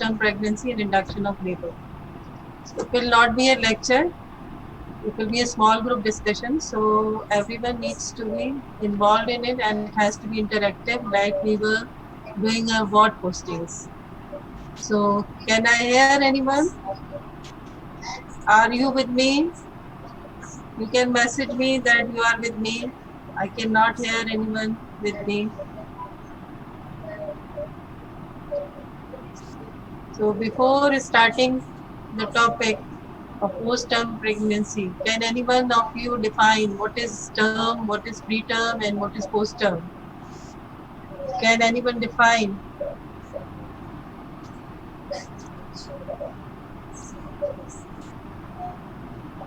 post-term pregnancy and induction of labor. So it will not be a lecture. It will be a small group discussion. So everyone needs to be involved in it, and it has to be interactive, like we were doing our word postings. So can I hear anyone? Are you with me? You can message me that you are with me. I cannot hear anyone with me. So before starting the topic of post-term pregnancy, can anyone of you define what is term, what is preterm, and what is post-term? Can anyone define?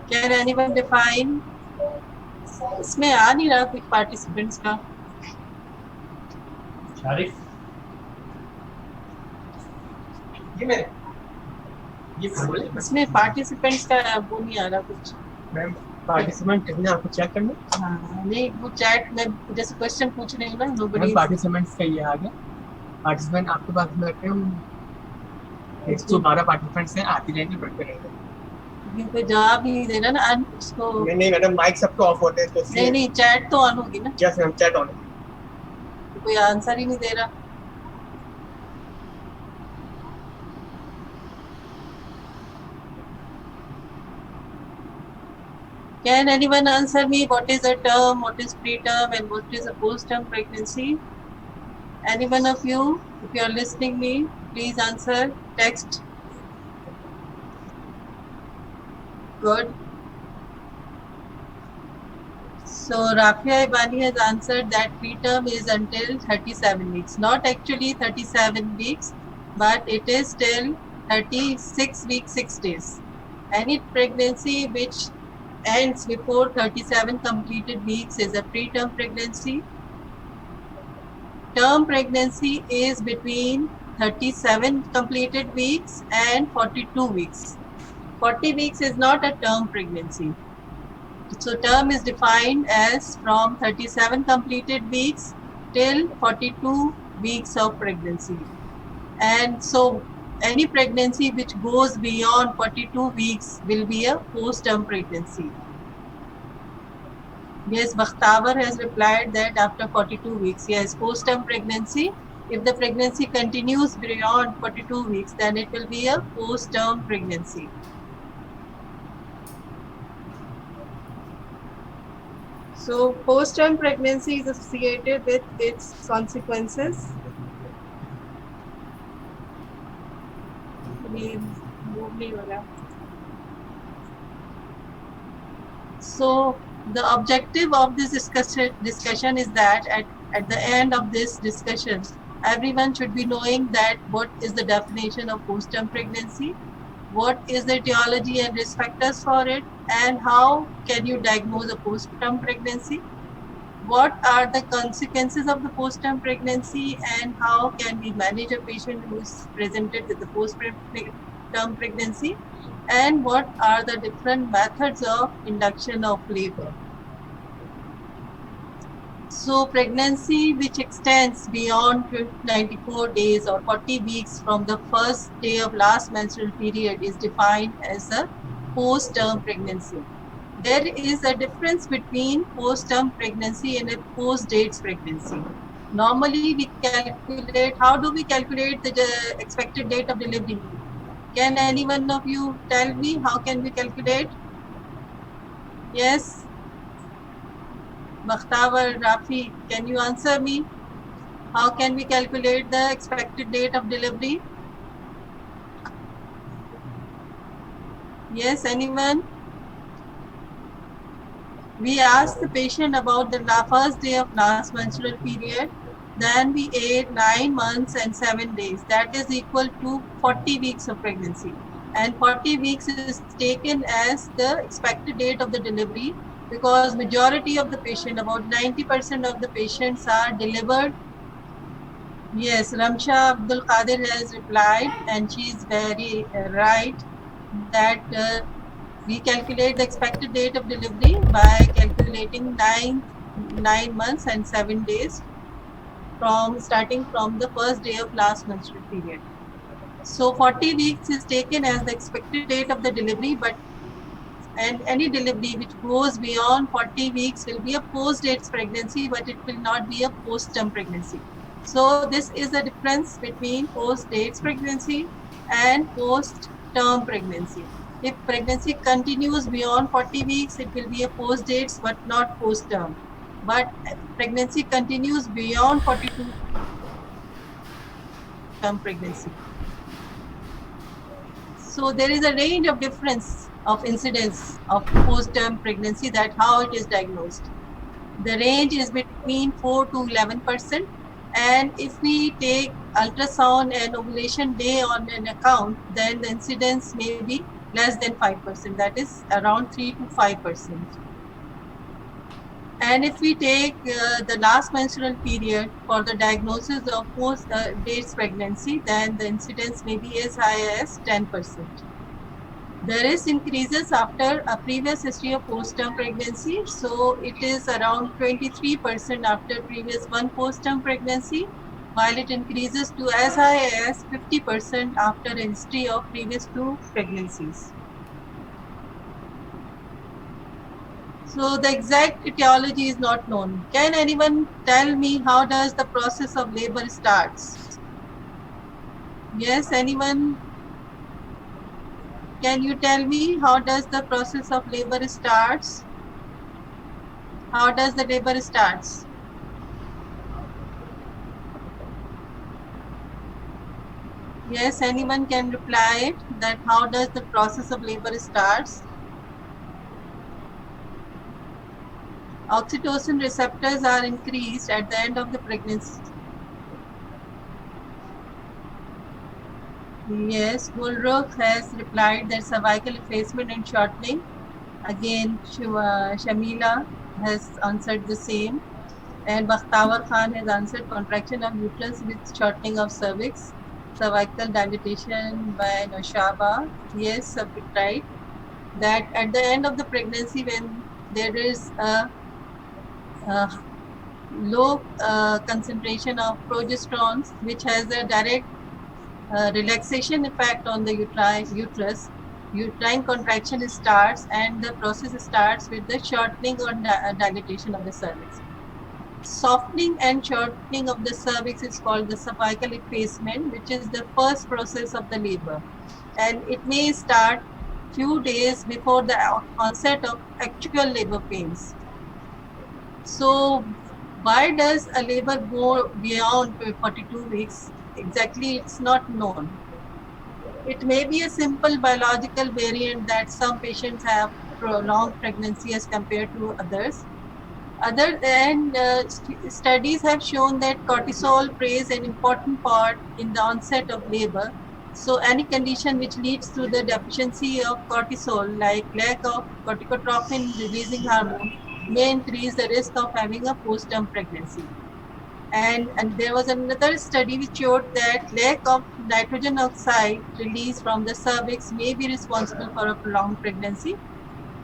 Can anyone define? इसमें आ नहीं रहा कुछ participants का. शारिक इसमें participants का वो नहीं आ रहा कुछ. मैम पार्टिसिपेंट कितने आपको चेक करना? हाँ नहीं वो चैट में जैसे क्वेश्चन पूछ रहे हो ना nobody. पार्टिसिपेंट्स का ये आ गया. पार्टिसिपेंट आपके पास में 112 पार्टिसिपेंट्स हैं. आती रहेंगे, बढ़ते रहेंगे. कोई जवाब ही नहीं दे रहा ना उसको. नहीं मैडम, माइक सबको ऑफ होते हैं तो नहीं चैट तो ऑन होगी ना. Yes ma'am, chat on. कोई आंसर ही नहीं दे रहा. Can anyone answer me what is a term, what is preterm, and what is a post-term pregnancy? Anyone of you, if you are listening me, please answer. Text. Good. So Rafia Ibani has answered that preterm is until 37 weeks. Not actually 37 weeks, but it is till 36 weeks 6 days. Any pregnancy which ends before 37 completed weeks is a preterm pregnancy. Term pregnancy is between 37 completed weeks and 42 weeks. 40 weeks is not a term pregnancy. So term is defined as from 37 completed weeks till 42 weeks of pregnancy. And so any pregnancy which goes beyond 42 weeks will be a post-term pregnancy. Yes, Bakhtavar has replied that after 42 weeks, yes, post-term pregnancy. If the pregnancy continues beyond 42 weeks, then it will be a post-term pregnancy. So post-term pregnancy is associated with its consequences. So the objective of this discussion is that at the end of this discussion, everyone should be knowing that what is the definition of post-term pregnancy, what is the etiology and risk factors for it, and how can you diagnose a post-term pregnancy, what are the consequences of the post-term pregnancy, and how can we manage a patient who is presented with the post-term pregnancy, and what are the different methods of induction of labor. So pregnancy which extends beyond 94 days or 40 weeks from the first day of last menstrual period is defined as a post-term pregnancy. There is a difference between post-term pregnancy and a post-dates pregnancy. Normally we calculate, how do we calculate the expected date of delivery? Can anyone of you tell me how can we calculate? Yes? Bakhtavar, Rafi, can you answer me? How can we calculate the expected date of delivery? Yes, anyone? We ask the patient about the first day of last menstrual period. Then we add 9 months and 7 days. That is equal to 40 weeks of pregnancy. And 40 weeks is taken as the expected date of the delivery, because majority of the patient, about 90% of the patients are delivered. Yes, Ramsha Abdul Qadir has replied, and she is very right, that we calculate the expected date of delivery by calculating 9 months and 7 days starting from the first day of last menstrual period. So 40 weeks is taken as the expected date of the delivery, and any delivery which goes beyond 40 weeks will be a post-dates pregnancy, but it will not be a post-term pregnancy. So this is the difference between post-dates pregnancy and post-term pregnancy. If pregnancy continues beyond 40 weeks, it will be a post-dates but not post-term. But pregnancy continues beyond 42 term pregnancy. So there is a range of difference of incidence of post-term pregnancy, that how it is diagnosed. The range is between 4 to 11%. And if we take ultrasound and ovulation day on an account, then the incidence may be less than 5%, that is around 3 to 5%. And if we take the last menstrual period for the diagnosis of post-dates pregnancy, then the incidence may be as high as 10%. The risk increases after a previous history of post-term pregnancy. So it is around 23% after previous one post-term pregnancy, while it increases to as high as 50% after a history of previous 2 pregnancies. So the exact etiology is not known. Can anyone tell me how does the process of labor starts? Yes, anyone? Can you tell me how does the process of labor starts? How does the labor starts? Yes, anyone can reply it, that how does the process of labor starts? Oxytocin receptors are increased at the end of the pregnancy. Yes, Gulrukh has replied that cervical effacement and shortening. Again, Shamila has answered the same. And Bakhtawar Khan has answered contraction of uterus with shortening of cervix. Cervical dilatation by Noshaba. Yes, a bit right. That at the end of the pregnancy, when there is a low concentration of progesterones, which has a direct relaxation effect on the uterus, uterine contraction starts, and the process starts with the shortening or dilatation of the cervix. Softening and shortening of the cervix is called the cervical effacement, which is the first process of the labor, and it may start few days before the onset of actual labor pains. So why does a labor go beyond 42 weeks? Exactly, it's not known. It may be a simple biological variant that some patients have prolonged pregnancy as compared to others. Other than studies have shown that cortisol plays an important part in the onset of labor. So any condition which leads to the deficiency of cortisol, like lack of corticotropin releasing hormone, may increase the risk of having a post-term pregnancy. And there was another study which showed that lack of nitrogen oxide release from the cervix may be responsible for a prolonged pregnancy,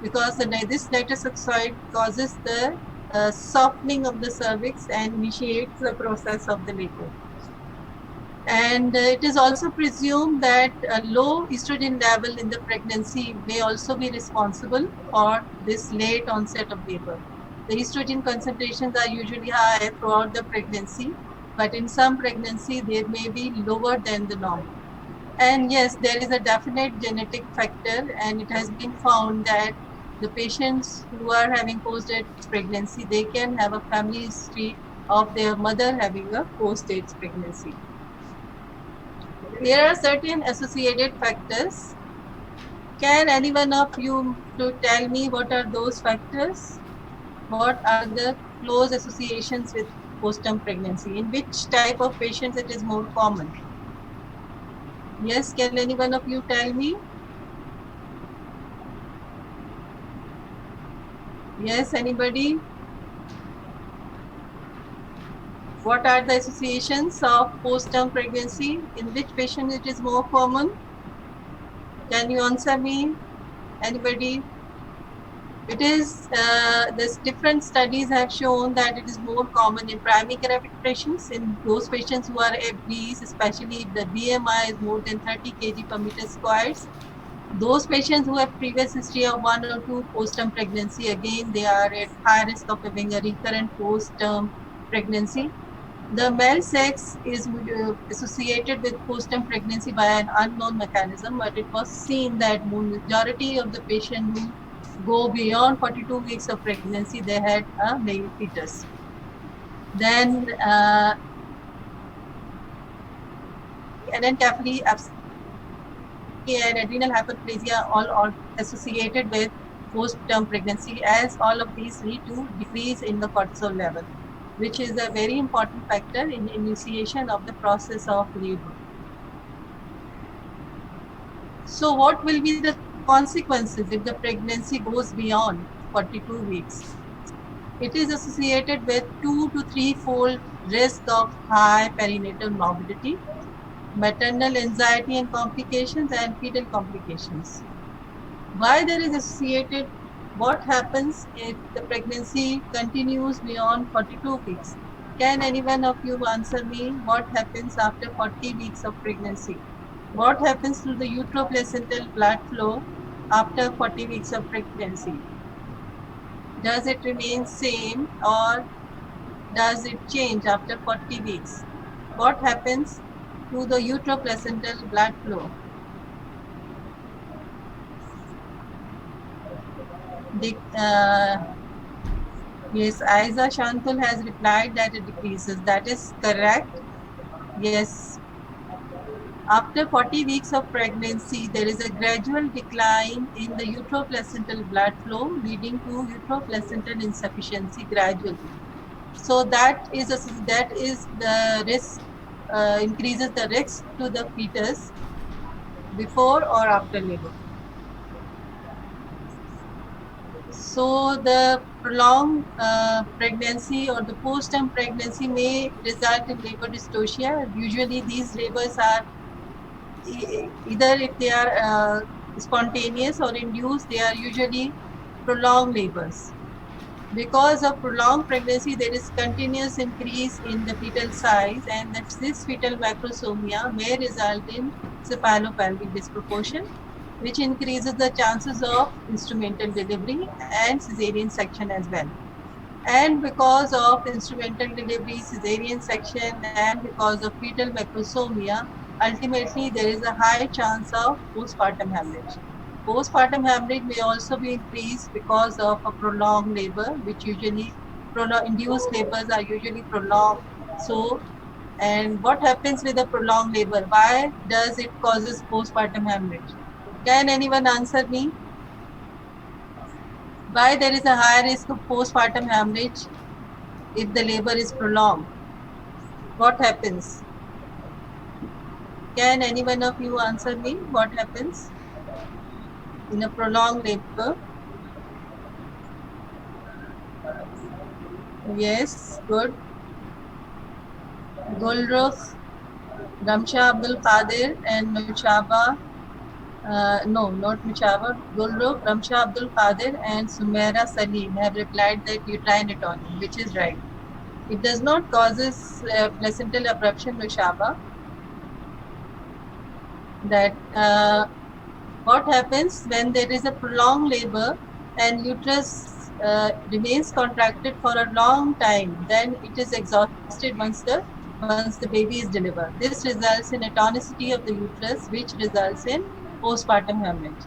because this nitrous oxide causes the softening of the cervix and initiates the process of the labor. And it is also presumed that a low estrogen level in the pregnancy may also be responsible for this late onset of labor. The estrogen concentrations are usually high throughout the pregnancy, but in some pregnancy they may be lower than the norm. And yes, there is a definite genetic factor, and it has been found that the patients who are having post-dates pregnancy, they can have a family history of their mother having a post-dates pregnancy. There are certain associated factors. Can anyone of you to tell me what are those factors? What are the close associations with post-term pregnancy? In which type of patients it is more common? Yes, can anyone of you tell me? Yes, anybody? What are the associations of post-term pregnancy? In which patient it is more common? Can you answer me? Anybody? It is, this different studies have shown that it is more common in primary care patients, in those patients who are obese, especially if the BMI is more than 30 kg per meter squares. Those patients who have previous history of 1 or 2 postterm pregnancy, again, they are at high risk of having a recurrent postterm pregnancy. The male sex is associated with postpartum pregnancy by an unknown mechanism, but it was seen that majority of the patients who go beyond 42 weeks of pregnancy, they had a male fetus. Then anencephaly, abscesses, and adrenal hyperplasia all associated with postpartum pregnancy, as all of these lead to decrease in the cortisol level, which is a very important factor in initiation of the process of labor. So what will be the consequences if the pregnancy goes beyond 42 weeks? It is associated with 2 to 3-fold risk of high perinatal morbidity, maternal anxiety and complications, and fetal complications. Why there is associated? What happens if the pregnancy continues beyond 42 weeks? Can any one of you answer me what happens after 40 weeks of pregnancy? What happens to the uteroplacental blood flow after 40 weeks of pregnancy? Does it remain same or does it change after 40 weeks? What happens to the uteroplacental blood flow? Yes, Aiza Shantul has replied that it decreases. That is correct. Yes. After 40 weeks of pregnancy, there is a gradual decline in the uteroplacental blood flow, leading to uteroplacental insufficiency gradually. So that is the risk, increases the risk to the fetus before or after labor. So the prolonged pregnancy or the postpartum pregnancy may result in labor dystocia. Usually these labors are either, if they are spontaneous or induced, they are usually prolonged labors. Because of prolonged pregnancy, there is continuous increase in the fetal size, and this fetal macrosomia may result in cephalopelvic disproportion, which increases the chances of instrumental delivery and cesarean section as well. And because of instrumental delivery, cesarean section, and because of fetal macrosomia, ultimately there is a high chance of postpartum hemorrhage. Postpartum hemorrhage may also be increased because of a prolonged labor, which usually induced labors are usually prolonged. So, and what happens with a prolonged labor? Why does it causes postpartum hemorrhage? Can anyone answer me? Why there is a high risk of postpartum hemorrhage if the labor is prolonged? What happens? Can any one of you answer me? What happens in a prolonged labor? Yes, good. Gulrukh, Ramsha Abdul Qadir, and Mushaba. No, not Mushaba. Gulrukh, Ramsha Abdul Qadir, and Sumaira Salim have replied that uterine atony, which is right. It does not causes placental abruption, Mushaba. That what happens when there is a prolonged labor and uterus remains contracted for a long time, then it is exhausted once the baby is delivered. This results in atonicity of the uterus, which results in postpartum hemorrhage.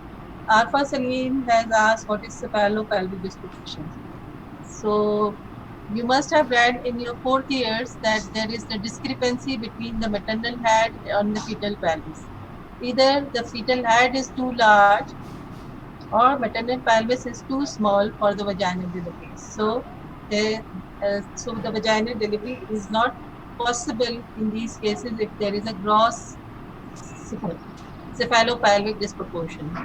Arfa Salim has asked what is cephalopelvic disproportion. So you must have read in your 4th years that there is the discrepancy between the maternal head and the fetal pelvis. Either the fetal head is too large or maternal pelvis is too small for the vaginal delivery. So the vaginal delivery is not possible in these cases if there is a gross cephalopelvic disproportion.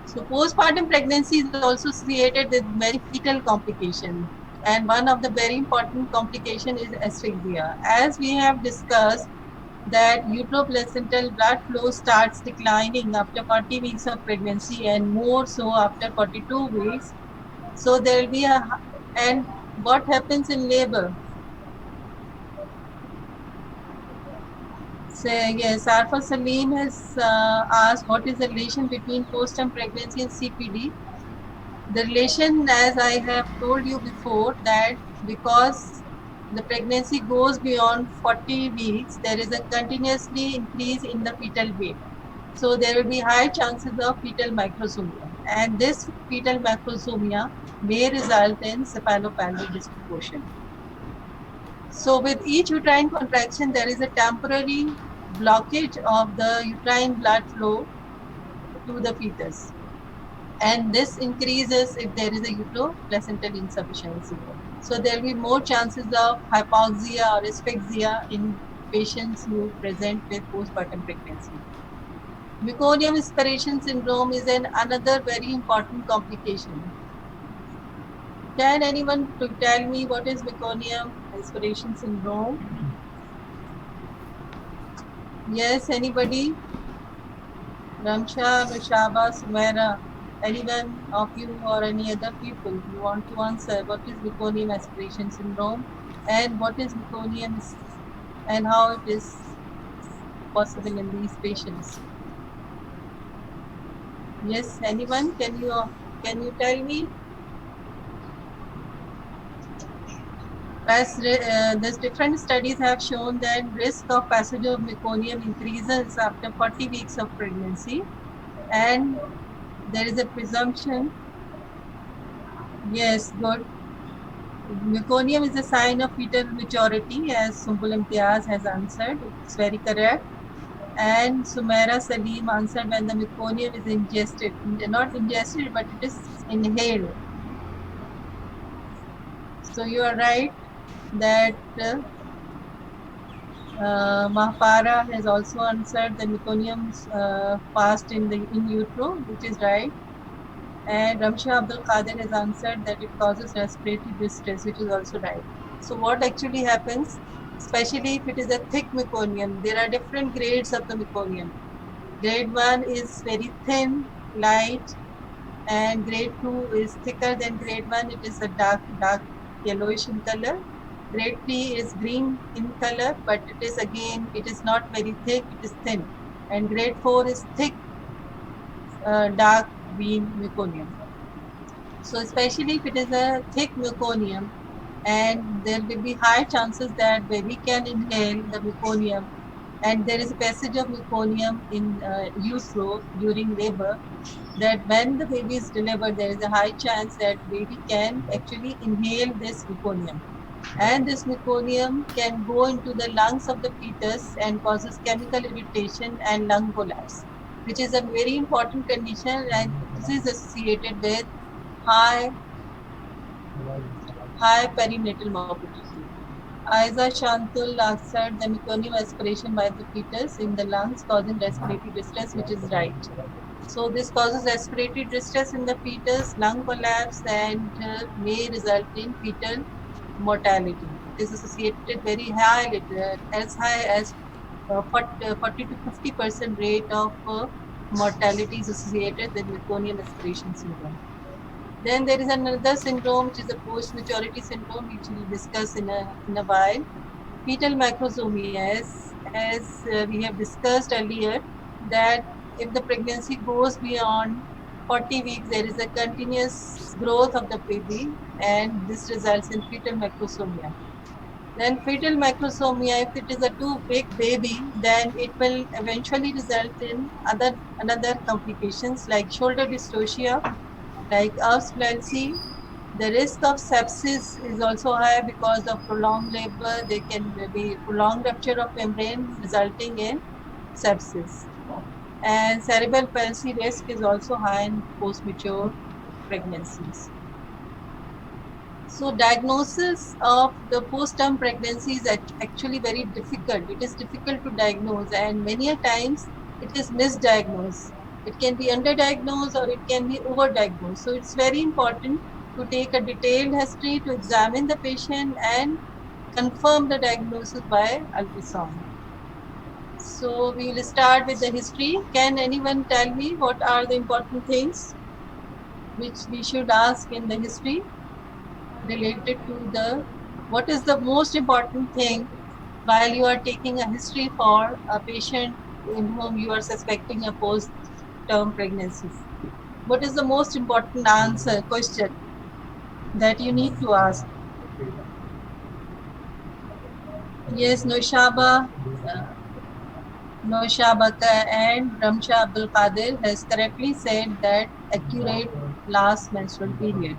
So postpartum pregnancy is also associated with many fetal complications, and one of the very important complication is asphyxia. As we have discussed, that uteroplacental blood flow starts declining after 40 weeks of pregnancy and more so after 42 weeks. So there will be and what happens in labor? So yes, Arfa Salim has asked what is the relation between postpartum pregnancy and CPD. The relation, as I have told you before, that because the pregnancy goes beyond 40 weeks, there is a continuously increase in the fetal weight. So there will be high chances of fetal microsomia. And this fetal microsomia may result in cephalopelvic disproportion. So with each uterine contraction, there is a temporary blockage of the uterine blood flow to the fetus. And this increases if there is a uteroplacental insufficiency. So there will be more chances of hypoxia or asphyxia in patients who present with postpartum pregnancy. Meconium aspiration syndrome is another very important complication. Can anyone tell me what is meconium aspiration syndrome? Yes, anybody? Ramsha, Nushaba, Sumaira, anyone of you or any other people who want to answer what is meconium aspiration syndrome and what is meconium and how it is possible in these patients? Yes, anyone? Can you tell me? As there's different studies have shown that risk of passage of meconium increases after 40 weeks of pregnancy, and there is a presumption. Yes, good. Meconium is a sign of fetal maturity, as Sumbul Imtiaz has answered. It's very correct. And Sumaira Salim answered when the meconium is ingested, not ingested, but it is inhaled. So you are right that Mahapara has also answered the meconium passed in utero, which is right. And Ramsha Abdul Qadir has answered that it causes respiratory distress, which is also right. So what actually happens, especially if it is a thick meconium, there are different grades of the meconium. Grade 1 is very thin, light, and grade 2 is thicker than grade 1. It is a dark yellowish in color. Grade 3 is green in color, but it is not very thick, it is thin. And grade 4 is thick, dark green meconium. So especially if it is a thick meconium, and there will be high chances that baby can inhale the meconium, and there is a passage of meconium in utero during labor, that when the baby is delivered, there is a high chance that baby can actually inhale this meconium. And this meconium can go into the lungs of the fetus and causes chemical irritation and lung collapse, which is a very important condition, and this is associated with high perinatal morbidity. Aiza Shantul answered the meconium aspiration by the fetus in the lungs causing respiratory distress, which is right. So this causes respiratory distress in the fetus, lung collapse, and may result in fetal mortality. It is associated very high, as high as 40 to 50% rate of mortality is associated with meconium aspiration syndrome. Then there is another syndrome, which is a post-maturity syndrome, which we'll discuss in a while. Fetal macrosomia, as we have discussed earlier, that if the pregnancy goes beyond 40 weeks, there is a continuous growth of the baby, and this results in fetal macrosomia. Then fetal macrosomia, if it is a too big baby, then it will eventually result in another complications like shoulder dystocia, like Erb's palsy. The risk of sepsis is also high because of prolonged labor. There can be prolonged rupture of membrane resulting in sepsis. And cerebral palsy risk is also high in post-mature pregnancies. So diagnosis of the post-term pregnancy is actually very difficult. It is difficult to diagnose, and many a times it is misdiagnosed. It can be underdiagnosed or it can be overdiagnosed. So it's very important to take a detailed history, to examine the patient and confirm the diagnosis by ultrasound. So we will start with the history. Can anyone tell me what are the important things which we should ask in the history related to the, what is the most important thing while you are taking a history for a patient in whom you are suspecting a post-term pregnancy? What is the most important question that you need to ask? Yes, Noshabaka and Ramsha Abdul Qadir has correctly said that accurate last menstrual period.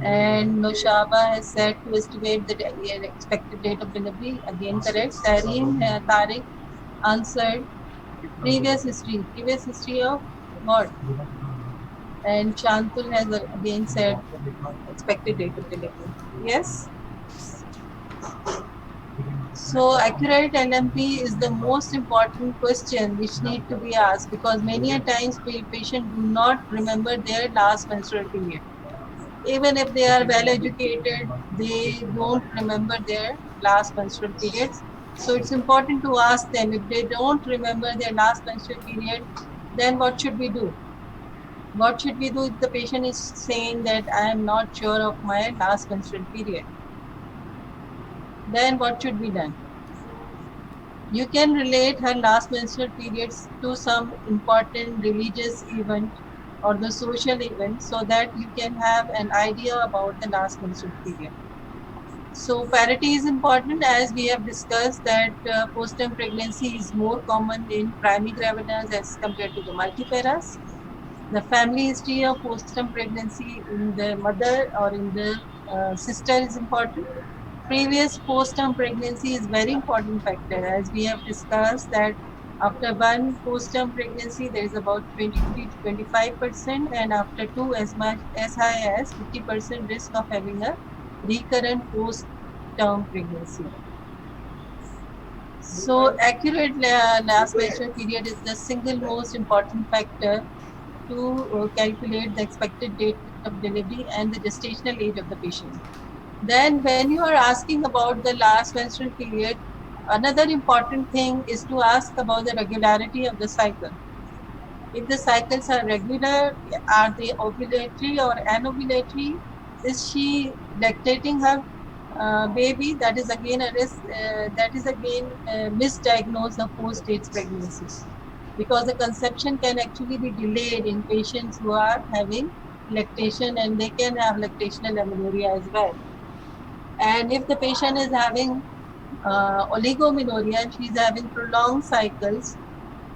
And Noshaba has said to estimate the expected date of delivery. Again, correct. Tareen Tariq answered previous history. Previous history of what? And Chantul has again said expected date of delivery. Yes. So accurate LMP is the most important question which need to be asked, because many a times patients do not remember their last menstrual period. Even if they are well educated, they don't remember their last menstrual periods. So it's important to ask them, if they don't remember their last menstrual period, then what should we do? What should we do if the patient is saying that I am not sure of my last menstrual period? Then what should be done? You can relate her last menstrual periods to some important religious event or the social event, so that you can have an idea about the last menstrual period. So parity is important, as we have discussed that postpartum pregnancy is more common in primigravidas as compared to the multiparas. The family history of postpartum pregnancy in the mother or in the sister is important. Previous postpartum pregnancy is very important factor, as we have discussed that after one postpartum pregnancy there is about 23 to 25%, and after two as much as high as 50% risk of having a recurrent post-term pregnancy. So accurate last menstrual period is the single most important factor to calculate the expected date of delivery and the gestational age of the patient. Then when you are asking about the last menstrual period, another important thing is to ask about the regularity of the cycle. If the cycles are regular, are they ovulatory or anovulatory? Is she lactating her baby? That is again a risk. That is again misdiagnosed of post-stage pregnancy, because the conception can actually be delayed in patients who are having lactation, and they can have lactational amenorrhea as well. And if the patient is having oligomenorrhea, she's having prolonged cycles,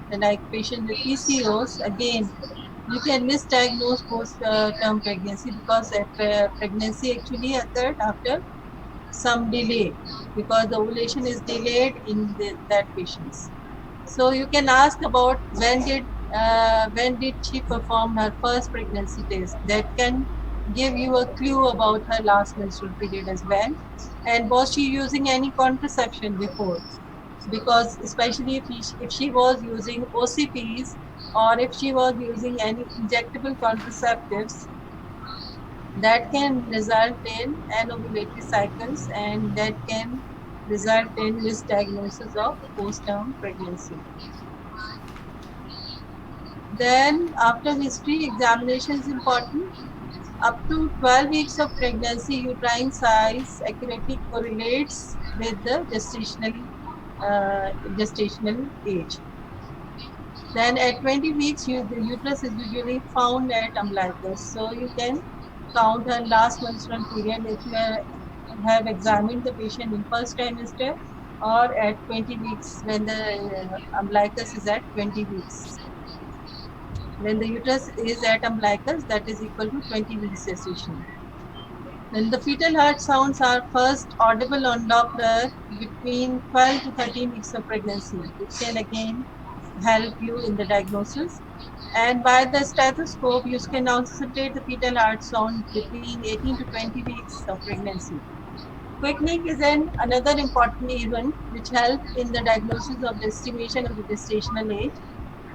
like patient with PCOS, again, you can misdiagnose post-term pregnancy, because pregnancy actually occurred after some delay, because the ovulation is delayed in that patients. So you can ask about when did she perform her first pregnancy test. That can give you a clue about her last menstrual period as well. And was she using any contraception before? Because especially if she was using OCPs, or if she was using any injectable contraceptives, that can result in anovulatory cycles, and that can result in misdiagnosis of post-term pregnancy. Then after history, examination is important. Up to 12 weeks of pregnancy, uterine size accurately correlates with the gestational age. Then at 20 weeks, the uterus is usually found at umbilicus. So you can count her last menstrual period if you have examined the patient in first trimester, or at 20 weeks when the umbilicus is at 20 weeks. When the uterus is at umbilicus, that is equal to 20 weeks gestation. Then the fetal heart sounds are first audible on Doppler between 12 to 13 weeks of pregnancy, which can again help you in the diagnosis. And by the stethoscope, you can auscultate the fetal heart sound between 18 to 20 weeks of pregnancy. Quickening is another important event which helps in the diagnosis of the estimation of the gestational age.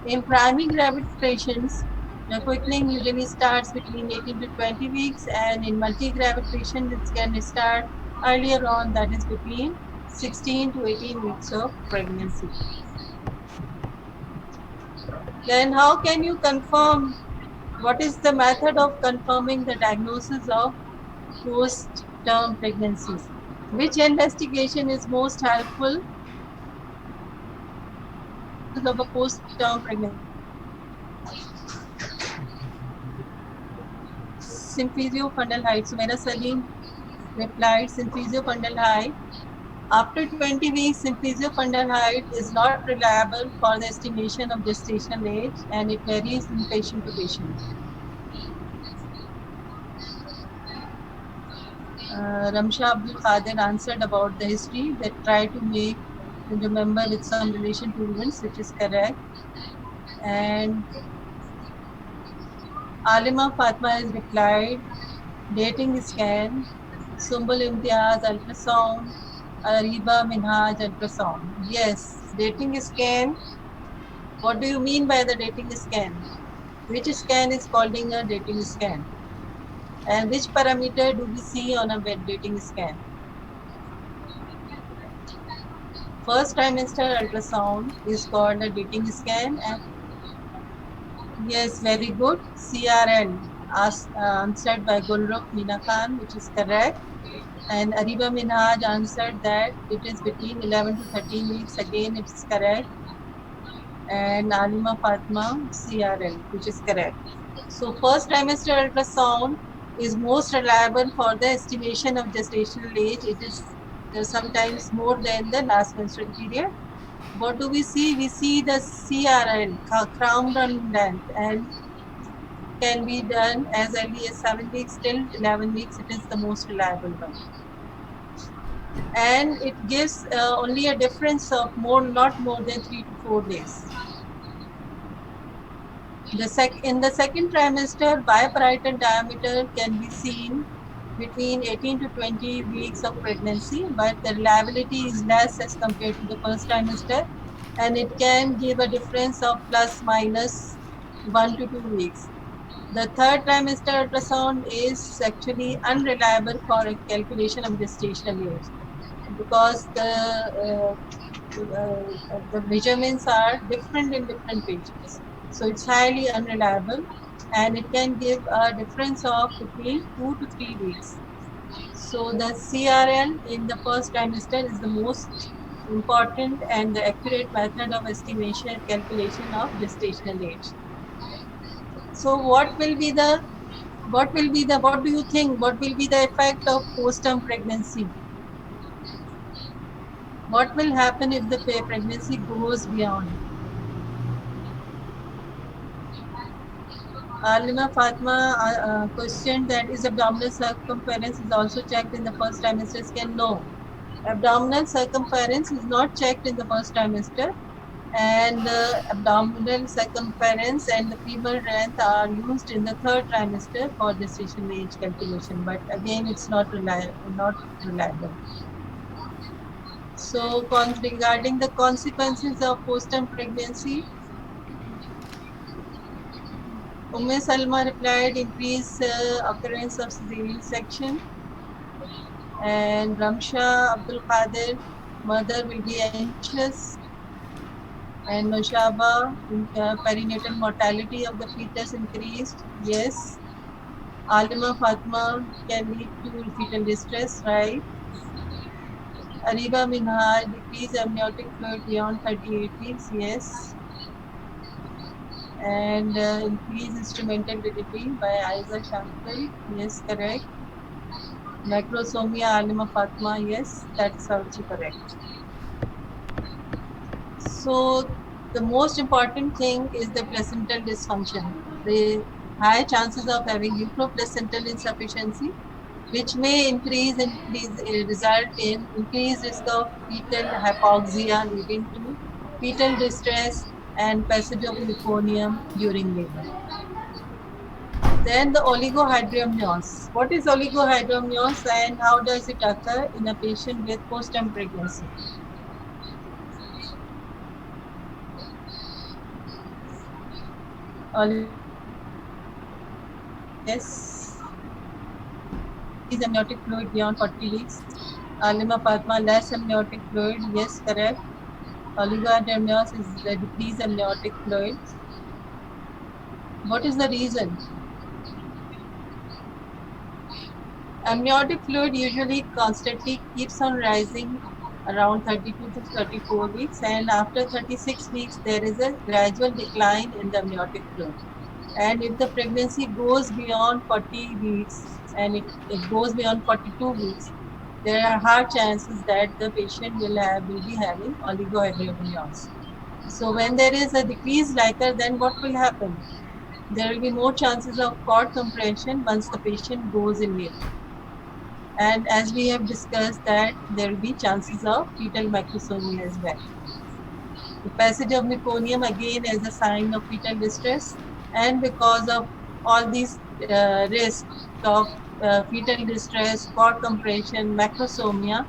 In primary gravid patients, the quickening usually starts between 18 to 20 weeks, and in multi-gravid patients, it can start earlier on, that is between 16 to 18 weeks of pregnancy. Then how can you confirm, what is the method of confirming the diagnosis of post-term pregnancy? Which investigation is most helpful of a post-term pregnancy? Symphysiofundal height. Sumera Salim replied, symphysiofundal height. After 20 weeks, symphysiofundal height is not reliable for the estimation of gestational age, and it varies in patient to patient. Ramsha Abdul Qadir answered about the history that try to make remember with some relation to events, which is correct. And Alima Fatma has replied, dating scan, Sumbul Imtiaz ultrasound, Ariba Minhaj ultrasound. Yes, dating scan. What do you mean by the dating scan? Which scan is called a dating scan? And which parameter do we see on a dating scan? First trimester ultrasound is called a dating scan. And yes, very good. CRL answered by Gulrukh Meena Khan, which is correct. And Ariba Minhaj answered that it is between 11 to 13 weeks. Again, it's correct. And Alima Fatma, CRL, which is correct. So first trimester ultrasound is most reliable for the estimation of gestational age. It is sometimes more than the last menstrual period. What do we see? We see the CRL, crown run length, and can be done as early as 7 weeks till 11 weeks. It is the most reliable one. And it gives only a difference of not more than 3 to 4 days. In the second trimester, biparietal diameter can be seen between 18 to 20 weeks of pregnancy, but the reliability is less as compared to the first trimester, and it can give a difference of plus minus 1 to 2 weeks. The third trimester ultrasound is actually unreliable for a calculation of gestational age because the measurements are different in different patients. So it's highly unreliable, and it can give a difference of between 2 to 3 weeks. So the CRL in the first trimester is the most important and the accurate method of estimation calculation of gestational age. So what do you think, what will be the effect of postpartum pregnancy? What will happen if the pregnancy goes beyond? Alima Fatma questioned that is abdominal circumference is also checked in the first trimester scan? No. Abdominal circumference is not checked in the first trimester, and abdominal circumference and the femur length are used in the third trimester for gestation age calculation, but again it's not reliable. So regarding the consequences of postpartum pregnancy, Salma replied, increase occurrence of cesarean section. And Ramsha Abdul Qadir, mother will be anxious. And Noshaba, perinatal mortality of the fetus increased. Yes. Alima Fatma can lead to fetal distress, right? Ariba Minhaj, decrease amniotic fluid beyond 38 weeks. Yes. And increase instrumental delivery by Aiza Shankar. Yes, correct. Macrosomia Alima Fatma. Yes, that's also correct. So the most important thing is the placental dysfunction. The high chances of having uteroplacental insufficiency, which may result in increased risk of fetal hypoxia, leading to fetal distress and passage of meconium during labor. Then the oligohydramnios. What is oligohydramnios and how does it occur in a patient with postpartum pregnancy? Yes. Is amniotic fluid beyond 40 weeks. Alima Fatma, less amniotic fluid. Yes, correct. Oligohydramnios is the decreased amniotic fluid. What is the reason? Amniotic fluid usually constantly keeps on rising around 32 to 34 weeks, and after 36 weeks, there is a gradual decline in the amniotic fluid. And if the pregnancy goes beyond 40 weeks and it goes beyond 42 weeks, there are high chances that the patient will be having oligohydramnios. So when there is a decreased LICR, then what will happen? There will be more chances of cord compression once the patient goes in labor. And as we have discussed that there will be chances of fetal macrosomia as well. The passage of meconium again is a sign of fetal distress, and because of all these risks of fetal distress, cord compression, macrosomia,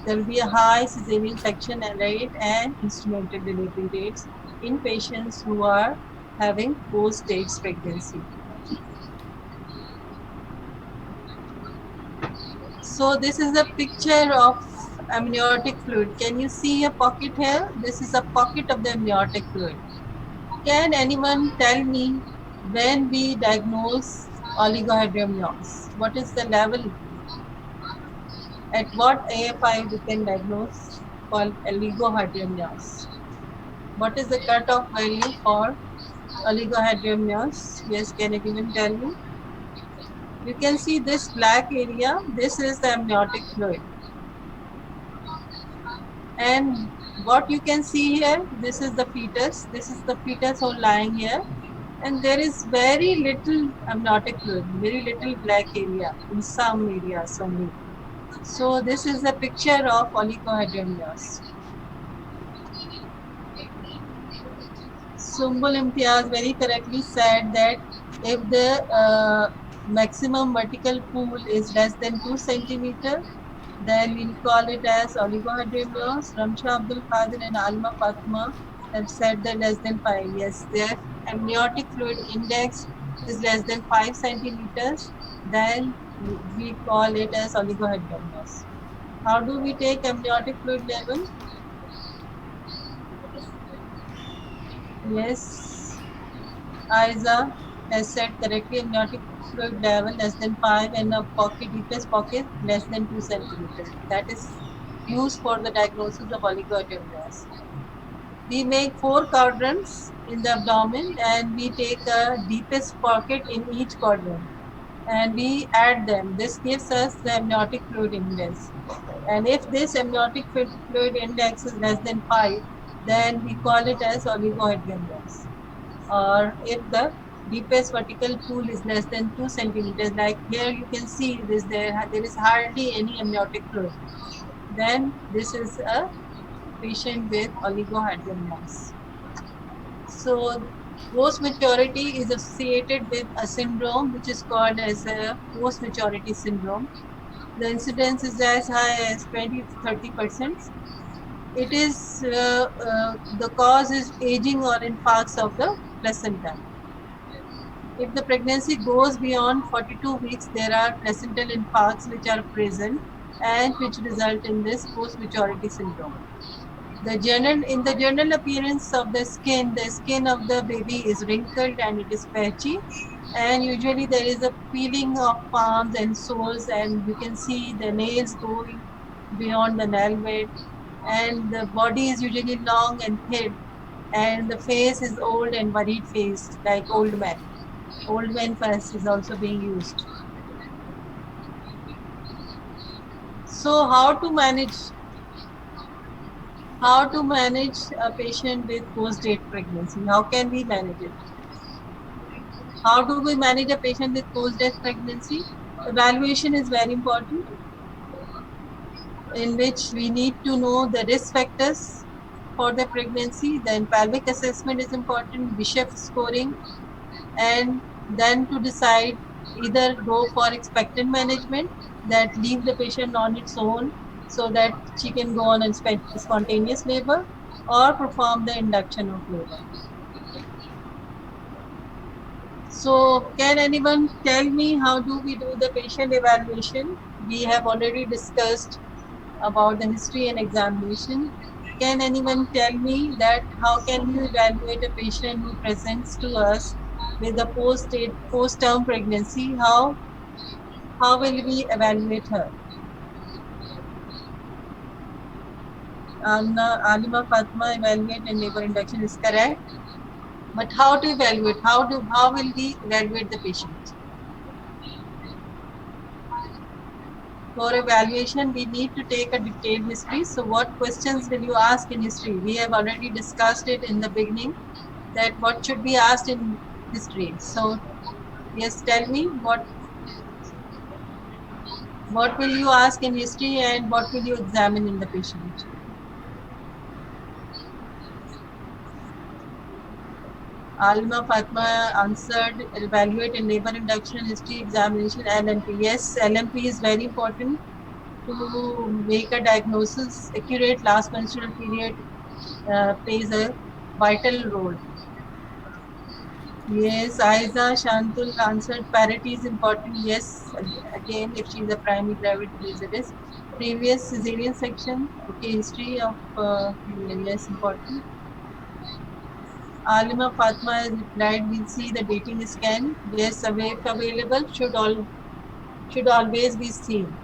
there will be a high cesarean section rate and instrumental delivery rates in patients who are having post-stage pregnancy. So this is a picture of amniotic fluid. Can you see a pocket here? This is a pocket of the amniotic fluid. Can anyone tell me when we diagnose oligohydramnios? What is the level? At what AFI we can diagnose called oligohydramnios? What is the cutoff value for oligohydramnios? Yes, can anyone tell me? You can see this black area. This is the amniotic fluid. And what you can see here, this is the fetus. This is the fetus all lying here. And there is very little amniotic fluid, very little black area in some areas only. So this is a picture of oligohydramnios. Sumbul Imtiaz very correctly said that if the maximum vertical pool is less than 2 centimeter, then we'll call it as oligohydramnios. Ramsha Abdul Qadir and Alma Fatma have said that less than 5. Yes, their amniotic fluid index is less than 5 centimeters, then we call it as oligohydramnios. How do we take amniotic fluid level? Yes, Aiza has said correctly, amniotic fluid level less than 5 and a pocket, deepest pocket less than 2 centimeters. That is used for the diagnosis of oligohydramnios. We make 4 quadrants in the abdomen and we take a deepest pocket in each quadrant and we add them. This gives us the amniotic fluid index. And if this amniotic fluid index is less than 5, then we call it as oligohydramnios. Or if the deepest vertical pool is less than 2 centimeters, like here you can see there is hardly any amniotic fluid, then this is a patient with oligohydramnios. So post-maturity is associated with a syndrome which is called as a post-maturity syndrome. The incidence is as high as 20 to 30%. It is the cause is aging or infarcts of the placenta. If the pregnancy goes beyond 42 weeks, there are placental infarcts which are present and which result in this post-maturity syndrome. In the general appearance of the skin of the baby is wrinkled and it is patchy, and usually there is a peeling of palms and soles, and you can see the nails going beyond the nail bed, and the body is usually long and thin, and the face is old and worried faced like old man. Old man face is also being used. So how to manage a patient with post-date pregnancy? How can we manage it? How do we manage a patient with post-date pregnancy? Evaluation is very important, in which we need to know the risk factors for the pregnancy. Then pelvic assessment is important, Bishop scoring, and then to decide either go for expectant management, that leave the patient on its own so that she can go on spontaneous labor, or perform the induction of labor. So can anyone tell me how do we do the patient evaluation? We have already discussed about the history and examination. Can anyone tell me that how can you evaluate a patient who presents to us with a post-term pregnancy? How will we evaluate her? Alima Fatma, evaluate and labor induction is correct. But how to evaluate? How will we evaluate the patient? For evaluation, we need to take a detailed history. So what questions will you ask in history? We have already discussed it in the beginning that what should be asked in history. So yes, tell me what will you ask in history and what will you examine in the patient? Alma Fatma answered evaluate in labor induction, history examination, LMP. Yes, LMP is very important to make a diagnosis. Accurate last menstrual period plays a vital role. Yes, Aiza Shantul answered parity is important. Yes, again, if she is a primary gravid, is a risk. Previous cesarean section, okay, history of yes, important. Alima Fatma has replied, we'll see the dating scan. Yes, if available, should always be seen.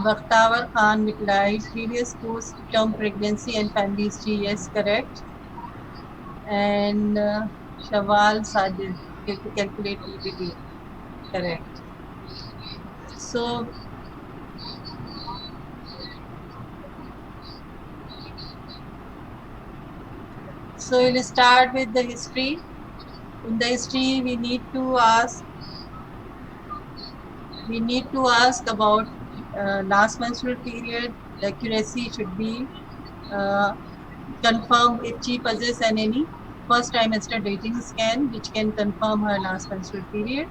Bakhtavar Khan replied, previous post-term pregnancy and family history. Yes, correct. And Shawal Sajid, to calculate EBD. Correct. So, so we'll start with the history. In the history, we need to ask about last menstrual period. The accuracy should be uh, confirm if she possesses any first trimester dating scan, which can confirm her last menstrual period.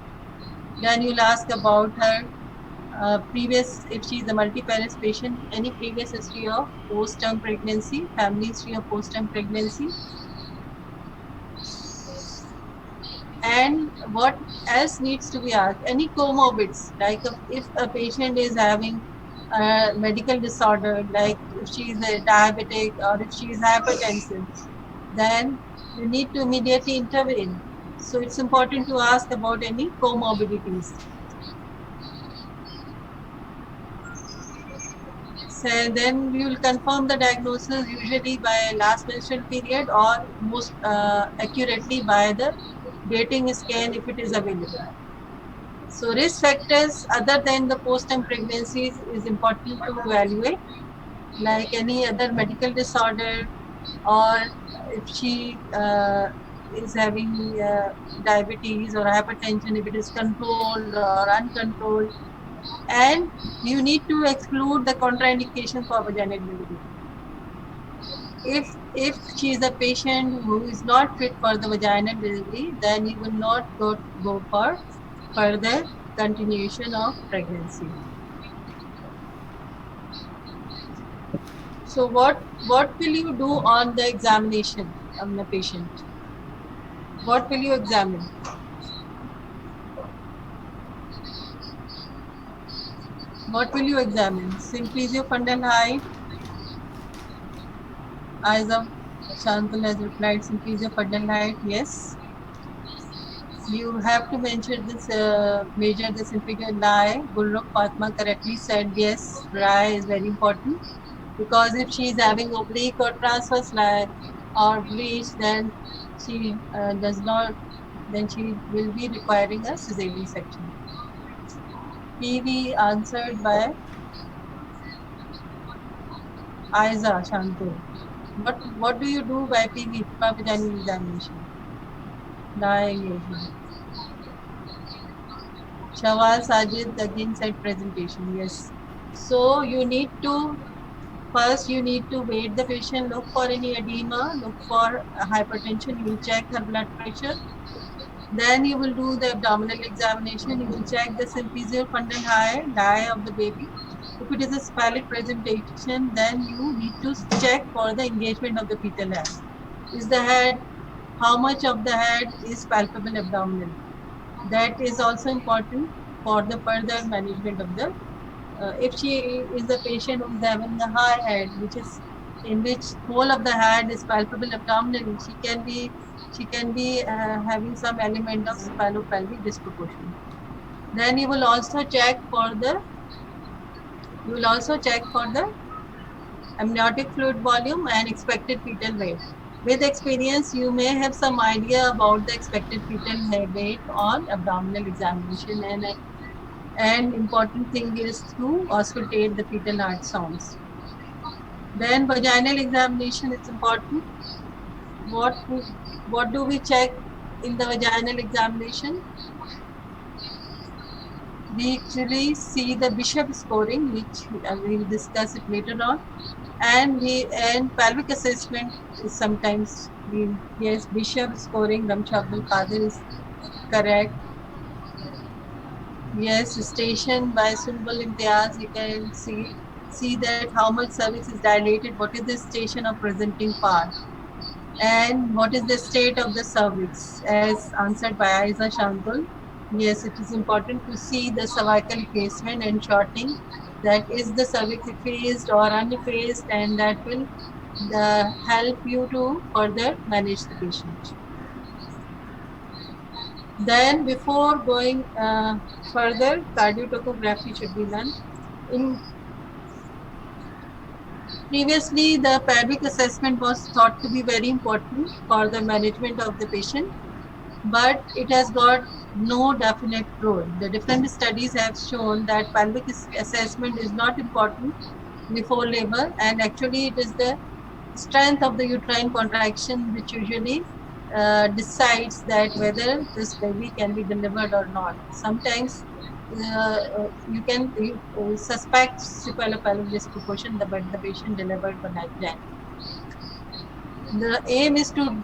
Then you'll ask about her previous, if she is a multiparous patient, any previous history of post-term pregnancy, family history of post-term pregnancy, and what else needs to be asked? Any comorbids, like if a patient is having a medical disorder, like if she is a diabetic or if she is hypertensive, then you need to immediately intervene. So it's important to ask about any comorbidities. So then we will confirm the diagnosis usually by last menstrual period or most accurately by the dating scan if it is available. So risk factors other than the post-term pregnancies is important to evaluate, like any other medical disorder or if she is having diabetes or hypertension, if it is controlled or uncontrolled. And you need to exclude the contraindications for vaginal delivery. If she is a patient who is not fit for the vaginal delivery, then you will not go for further continuation of pregnancy. So what will you do on the examination of the patient? What will you examine? What will you examine? Symphysial fundal height. Aiza Shantal has replied symphysial fundal height. Yes. You have to mention this, measure the symphysial lie. Gulrukh Fatma correctly said yes, lie is very important because if she is having oblique or transverse lie or breach, then she does not, then she will be requiring a cesarean section. PV answered by Aiza Shanto. What do you do by PV, vaginal examination? Lie engagement. Shawal Sajid again said presentation. Yes. So you need to weight the patient, look for any edema, look for hypertension, you will check her blood pressure. Then you will do the abdominal examination, you will check the symphysial fundal height, lie of the baby. If it is a sphalic presentation, then you need to check for the engagement of the fetal head. Is the head, how much of the head is palpable abdominal? That is also important for the further management of the If she is a patient who is having a high head, which is in which whole of the head is palpable abdominally, she can be having some element of spinopelvic disproportion. Then you will also check for the amniotic fluid volume and expected fetal weight. With experience, you may have some idea about the expected fetal head weight on abdominal examination, and important thing is to auscultate the fetal heart sounds. Then vaginal examination is important. What what do we check in the vaginal examination? We actually see the Bishop scoring, which we will discuss it later on, and pelvic assessment is sometimes yes, Bishop scoring, Ramsha Abdul Qadir is correct. Yes, station by Sunbul Imtiaz, you can see that how much cervix is dilated, what is the station of presenting part, and what is the state of the cervix, as answered by Aiza Shantul. Yes, it is important to see the cervical effacement and shortening, that is the cervix effaced or uneffaced, and that will help you to further manage the patient. Then before going further, cardiotocography should be done. In Previously, the pelvic assessment was thought to be very important for the management of the patient, but it has got no definite role. The different studies have shown that pelvic assessment is not important before labor, and actually it is the strength of the uterine contraction which usually decides that whether this baby can be delivered or not. Sometimes you suspect cephalopelvic disproportion, but the patient delivered vaginally. The aim is to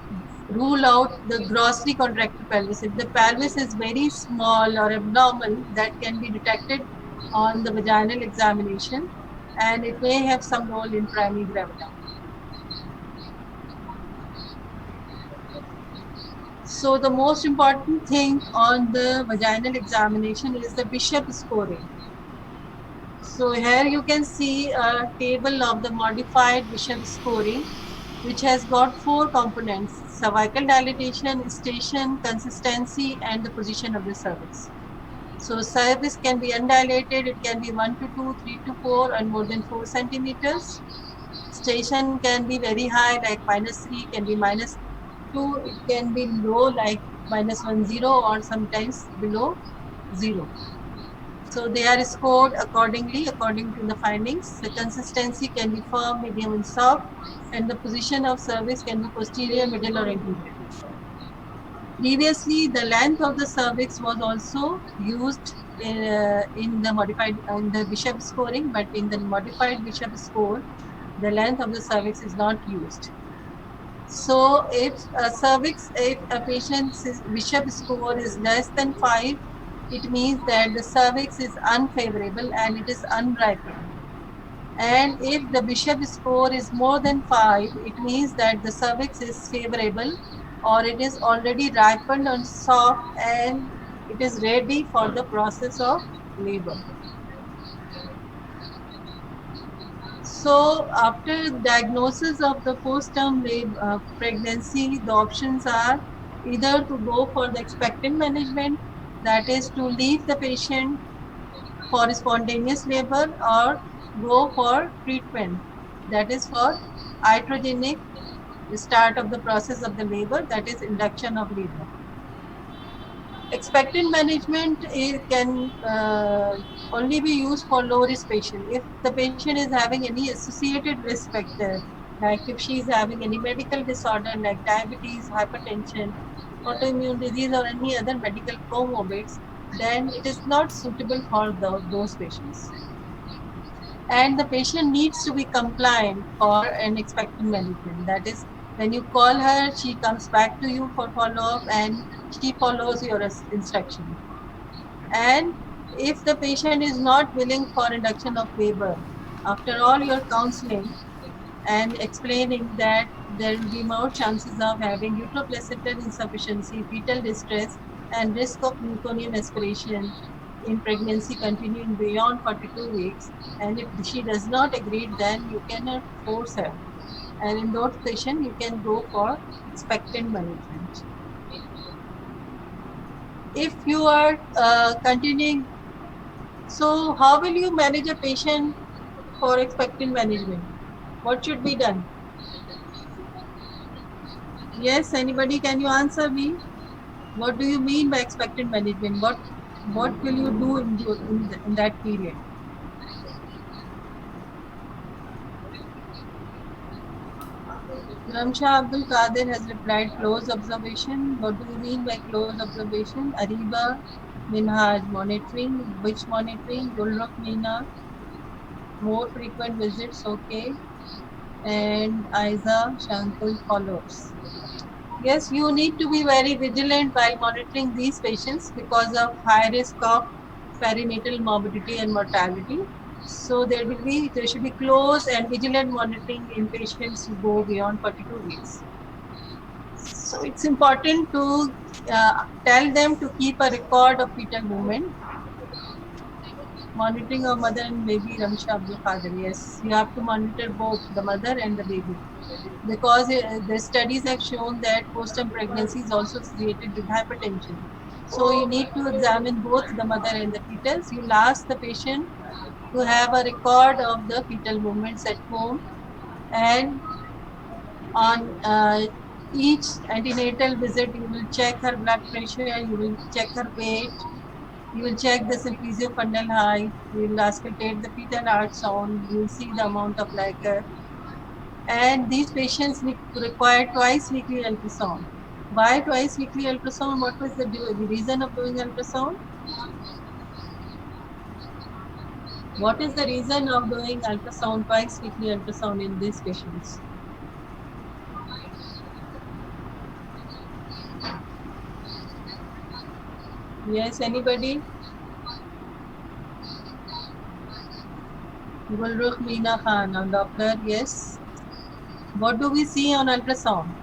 rule out the grossly contracted pelvis. If the pelvis is very small or abnormal, that can be detected on the vaginal examination, and it may have some role in primary gravitas. So the most important thing on the vaginal examination is the Bishop scoring. So here you can see a table of the modified Bishop scoring, which has got 4 components: cervical dilatation, station, consistency, and the position of the cervix. So cervix can be undilated, it can be 1 to 2, 3 to 4, and more than 4 centimeters. Station can be very high, like -3, can be -2, it can be low, like -10, or sometimes below 0. So they are scored accordingly, according to the findings. The consistency can be firm, medium, and soft, and the position of cervix can be posterior, middle, or anterior. Previously, the length of the cervix was also used in the Bishop scoring, but in the modified Bishop score, the length of the cervix is not used. So if a patient's Bishop score is less than 5, it means that the cervix is unfavorable and it is unripened. And if the Bishop score is more than 5, it means that the cervix is favorable, or it is already ripened and soft, and it is ready for the process of labor. So after diagnosis of the post-term pregnancy, the options are either to go for the expectant management, that is to leave the patient for spontaneous labor, or go for treatment, that is for iatrogenic start of the process of the labor, that is induction of labor. Expectant management can only be used for low risk patient. If the patient is having any associated risk factor, like if she is having any medical disorder like diabetes, hypertension, autoimmune disease, or any other medical comorbids, then it is not suitable for those patients. And the patient needs to be compliant for an expectant management. That is, when you call her, she comes back to you for follow-up and she follows your instruction. And if the patient is not willing for induction of labor, after all your counseling and explaining that there will be more chances of having uteroplacental insufficiency, fetal distress, and risk of meconium aspiration, in pregnancy continuing beyond 42 weeks, and if she does not agree, then you cannot force her. And in those patients, you can go for expectant management. If you are continuing, so how will you manage a patient for expectant management? What should be done? Yes, anybody, can you answer me? What do you mean by expectant management? What will you do in that period? Ramsha Abdul Qadir has replied close observation. What do you mean by close observation? Ariba Minhaj monitoring. Which monitoring? Gulrukh Meena, more frequent visits, okay. And Aiza Shankul follows. Yes, you need to be very vigilant while monitoring these patients because of high risk of perinatal morbidity and mortality. So there should be close and vigilant monitoring in patients who go beyond 42 weeks. So it's important to tell them to keep a record of fetal movement. Monitoring of mother and baby, Ramsha Abdul Qadir. Yes, you have to monitor both the mother and the baby because the studies have shown that postpartum pregnancy is also associated with hypertension. So you need to examine both the mother and the fetus. You ask the patient to have a record of the fetal movements at home, and on each antenatal visit, you will check her blood pressure, you will check her weight, you will check the fundal height, you will auscultate the fetal heart sound, you will see the amount of liquor. And these patients require twice weekly ultrasound. Why twice weekly ultrasound? What was the reason of doing ultrasound? What is the reason of doing ultrasound, twice weekly ultrasound in these patients? Yes, anybody? Gulrukh Meena Khan, a doctor, yes. What do we see on ultrasound?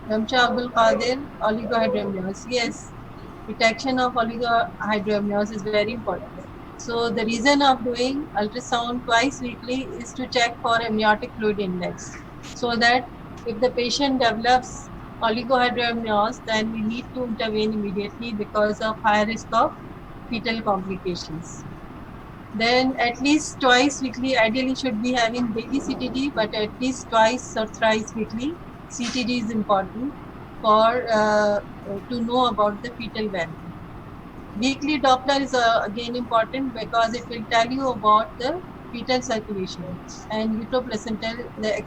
Ramsha Abdul Qadir, oligohydramnios. Yes, detection of oligohydramnios is very important. So the reason of doing ultrasound twice weekly is to check for amniotic fluid index, so that if the patient develops oligohydramnios, then we need to intervene immediately because of high risk of fetal complications. Then at least twice weekly, ideally should be having daily CTG, but at least twice or thrice weekly, CTG is important for to know about the fetal value. Weekly Doppler is again important because it will tell you about the fetal circulation and uteroplacental, the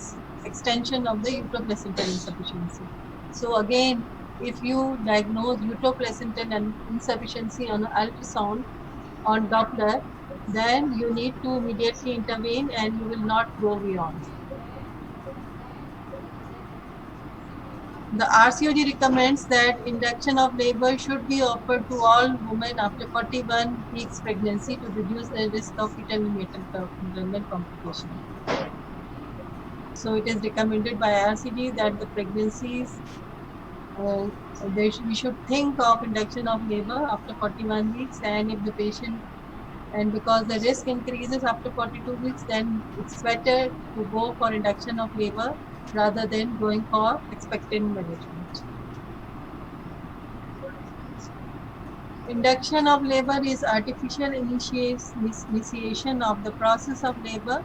extension of the uteroplacental insufficiency. So again, if you diagnose uteroplacental insufficiency on ultrasound on Doppler, then you need to immediately intervene and you will not go beyond. The RCOG recommends that induction of labor should be offered to all women after 41 weeks pregnancy to reduce the risk of fetal maternal complication. So it is recommended by RCG that the pregnancies, we should think of induction of labor after 41 weeks, and if the patient, and because the risk increases after 42 weeks, then it's better to go for induction of labor rather than going for expectant management. Induction of labor is artificial initiation of the process of labor.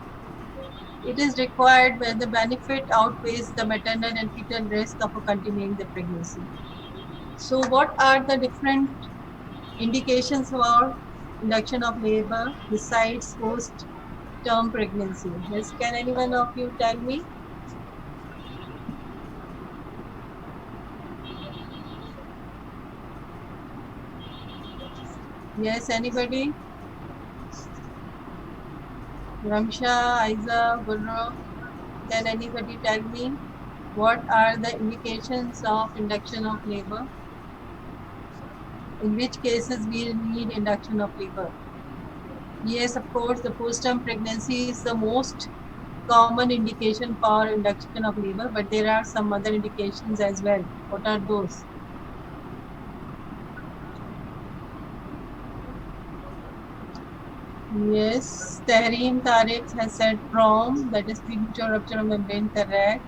It is required where the benefit outweighs the maternal and fetal risk of continuing the pregnancy. So what are the different indications for induction of labor besides post-term pregnancy? Yes, can anyone of you tell me? Yes, anybody? Ramsha, Aiza, Gulro, can anybody tell me what are the indications of induction of labor? In which cases we need induction of labor? Yes, of course, the post-term pregnancy is the most common indication for induction of labor, but there are some other indications as well. What are those? Yes, Tahreem Tariq has said PROM, that is premature rupture of membrane, correct.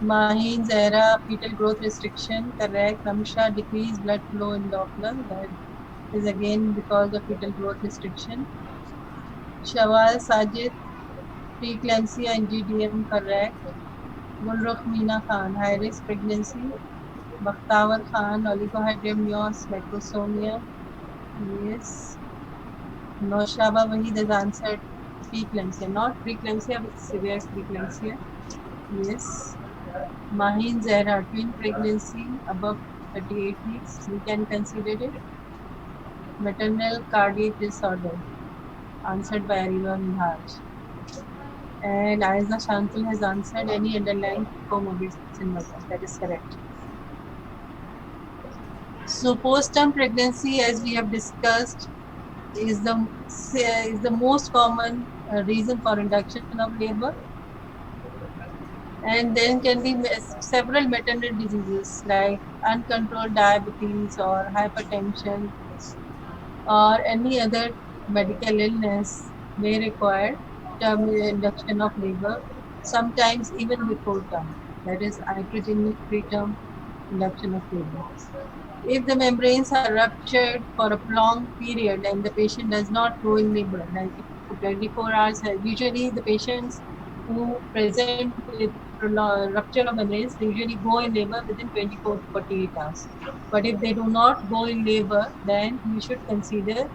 Maheen Zahra, fetal growth restriction, correct. Ramsha, decreased blood flow in Doppler, that is again because of fetal growth restriction. Shawal Sajid, preeclampsia and GDM, correct. Gulrukh Meena Khan, high risk pregnancy. Bakhtawar Khan, oligohydramnios, macrosomia, yes. Noshaba Wahid has answered preeclampsia, not preeclampsia but severe preeclampsia, yes. Maheen Zahra, twin pregnancy above 38 weeks, we can consider it. Maternal cardiac disorder, answered by Ariba Minhaj. And Aiza Shantul has answered any underlying comorbidities in mother. That is correct. So post-term pregnancy, as we have discussed, is the most common reason for induction of labor. And then can be several maternal diseases like uncontrolled diabetes or hypertension or any other medical illness may require term induction of labor, sometimes even before term, that is iatrogenic preterm induction of labor. If the membranes are ruptured for a prolonged period and the patient does not go in labor, like 24 hours, usually the patients who present with rupture of membranes, they usually go in labor within 24 to 48 hours. But if they do not go in labor, then you should consider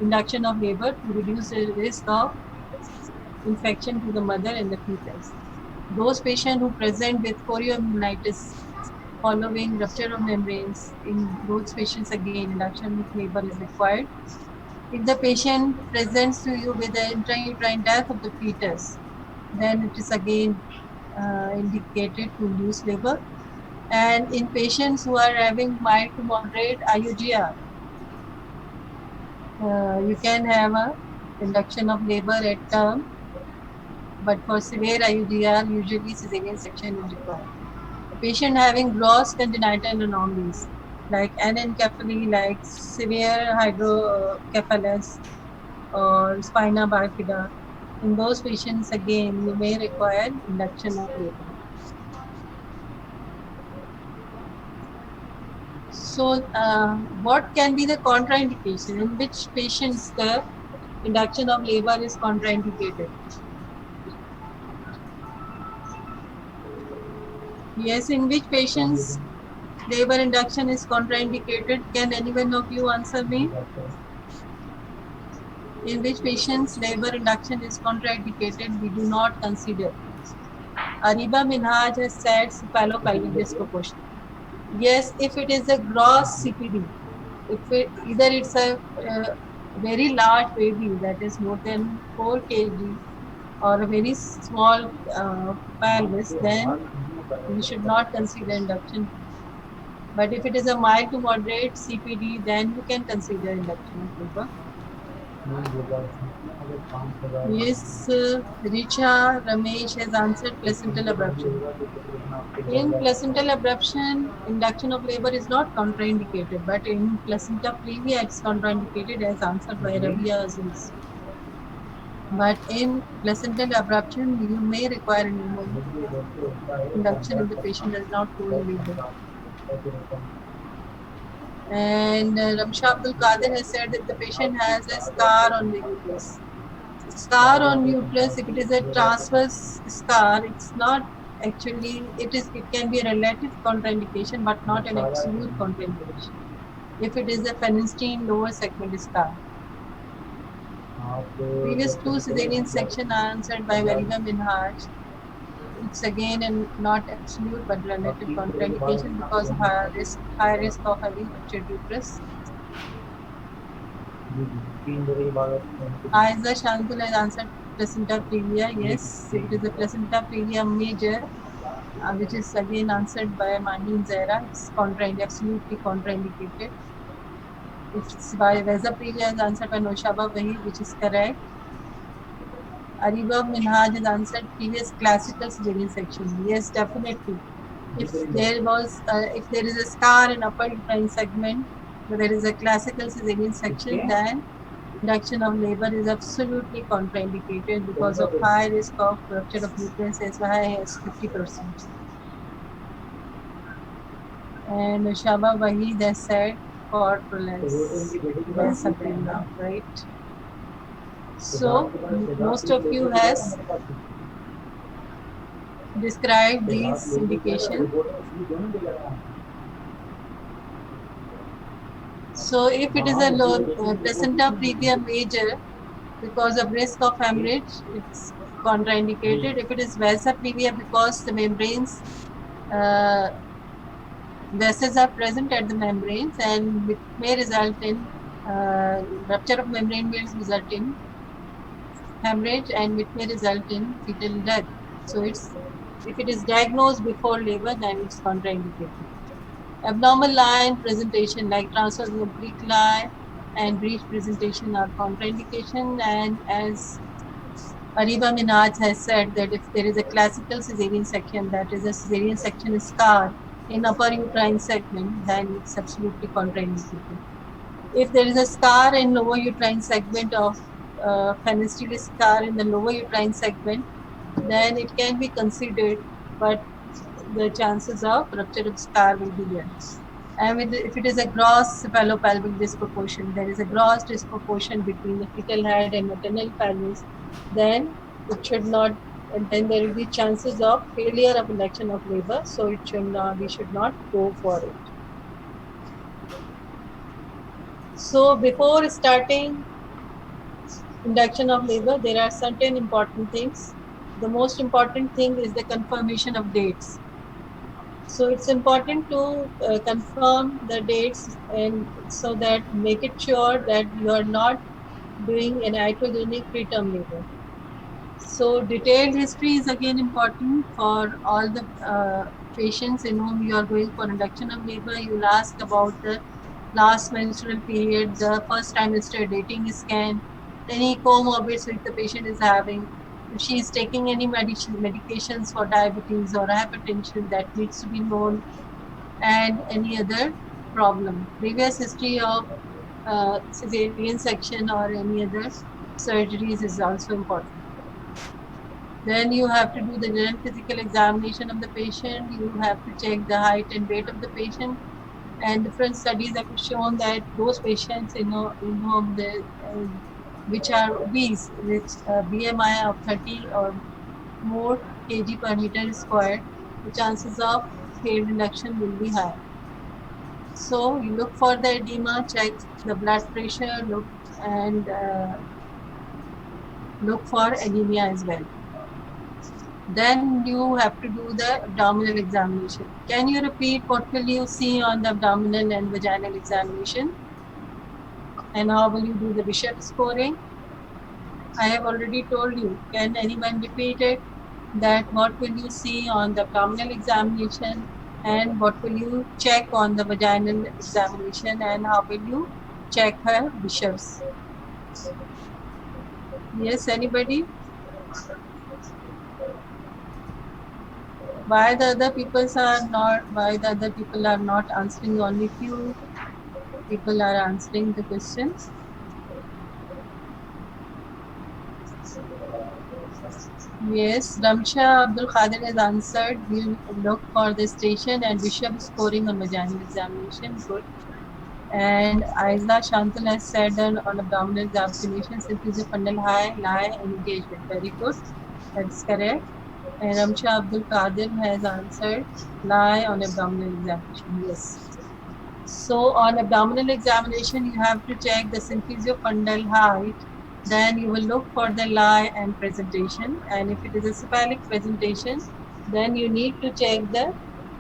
induction of labor to reduce the risk of infection to the mother and the fetus. Those patients who present with chorioamnionitis following rupture of membranes, in those patients again induction of labor is required. If the patient presents to you with an intrauterine death of the fetus, then it is again indicated to induce labor. And in patients who are having mild to moderate IUGR, you can have a induction of labor at term, but for severe IUGR, usually cesarean section is required. A patient having gross congenital anomalies like anencephaly, like severe hydrocephalus or spina bifida, in those patients again you may require induction of labor. So, what can be the contraindication? In which patients the induction of labor is contraindicated? Yes, in which patients labor induction is contraindicated? Can anyone of you answer me? In which patients labor induction is contraindicated, we do not consider. Ariba Minhaj has said cephalopelvic disproportion. Yes, if it is a gross CPD, if either it's a very large baby that is more than 4 kg or a very small pelvis, then we should not consider induction. But if it is a mild to moderate CPD, then you can consider induction of labor. Yes, Richa Ramesh has answered placental abruption. In placental abruption, induction of labor is not contraindicated, but in placenta previa, it's contraindicated as answered by Rabia Aziz. But in placental abruption, you may require an induction if the patient does not go in labor. And Ramsha Abdul Qadir has said that the patient has a scar on the uterus. Scar on uterus, if it is a transverse scar, it's not actually, it can be a relative contraindication, but not an absolute contraindication. If it is a Feinstein lower segment scar. Previous two cesarean section are answered by Mariba Minhaj. It's again and not absolute but relative contraindication because of high risk of having ruptured uterus. Aiza Shantul has answered placenta previa. Yes, it is a placenta previa major, which is again answered by Maheen Zahra. It's absolutely contraindicated. It's by Veza previa is answered by Noshaba Wahid, which is correct. Ariba Minhaj has answered previous classical cesarean section. Yes, definitely. If there is a scar in upper uterine segment, where there is a classical cesarean section, then Induction of labor is absolutely contraindicated because of high risk of rupture of uterus as high as 50%. And Shaba Waheed has said corpulence, right? So most of you has described these indications. So if it is a low placenta previa major, because of risk of hemorrhage, it's contraindicated. If it is vasa previa because the membranes, vessels are present at the membranes and it may result in rupture of membrane may result in hemorrhage and it may result in fetal death. So it's if it is diagnosed before labor, then it's contraindicated. Abnormal line presentation like transverse oblique lie and breech presentation are contraindication. And as Ariba Minaj has said that if there is a classical cesarean section, that is a cesarean section scar in upper uterine segment, then it's absolutely contraindicated. If there is a scar in lower uterine segment of fenestrial scar in the lower uterine segment, then it can be considered, but the chances of rupture of scar will be there. And if it is a gross cephalopelvic disproportion, there is a gross disproportion between the fetal head and maternal pelvis, then it should not, and then there will be chances of failure of induction of labor. So it should not, we should not go for it. So before starting induction of labor, there are certain important things. The most important thing is the confirmation of dates. So it's important to confirm the dates and so that make it sure that you are not doing an iatrogenic preterm labor. So detailed history is again important for all the patients in whom you are going for induction of labor. You'll ask about the last menstrual period, the first trimester dating scan, any comorbids which the patient is having, if she is taking any medications for diabetes or hypertension that needs to be known, and any other problem. Previous history of cesarean section or any other surgeries is also important. Then you have to do the general physical examination of the patient. You have to check the height and weight of the patient. And different studies have shown that those patients, in whom which are obese, with BMI of 30 or more kg per meter squared, the chances of failed induction will be high. So you look for the edema, check the blood pressure, look for anemia as well. Then you have to do the abdominal examination. Can you repeat what will you see on the abdominal and vaginal examination? And how will you do the Bishop scoring? I have already told you. Can anyone repeat it? That what will you see on the abdominal examination and what will you check on the vaginal examination and how will you check her Bishops? Yes, anybody? Why the other people are not answering? Only few people are answering the questions. Yes, Ramsha Abdul Khadir has answered. We'll look for the station and Bishop scoring on vaginal examination. Good. And Aiza Shantal has said on abdominal examination, symphysis fundal high, lie, and engagement. Very good. That's correct. And Ramsha Abdul Qadir has answered lie on abdominal examination. Yes. So on abdominal examination, you have to check the symphysiofundal height. Then you will look for the lie and presentation. And if it is a cephalic presentation, then you need to check the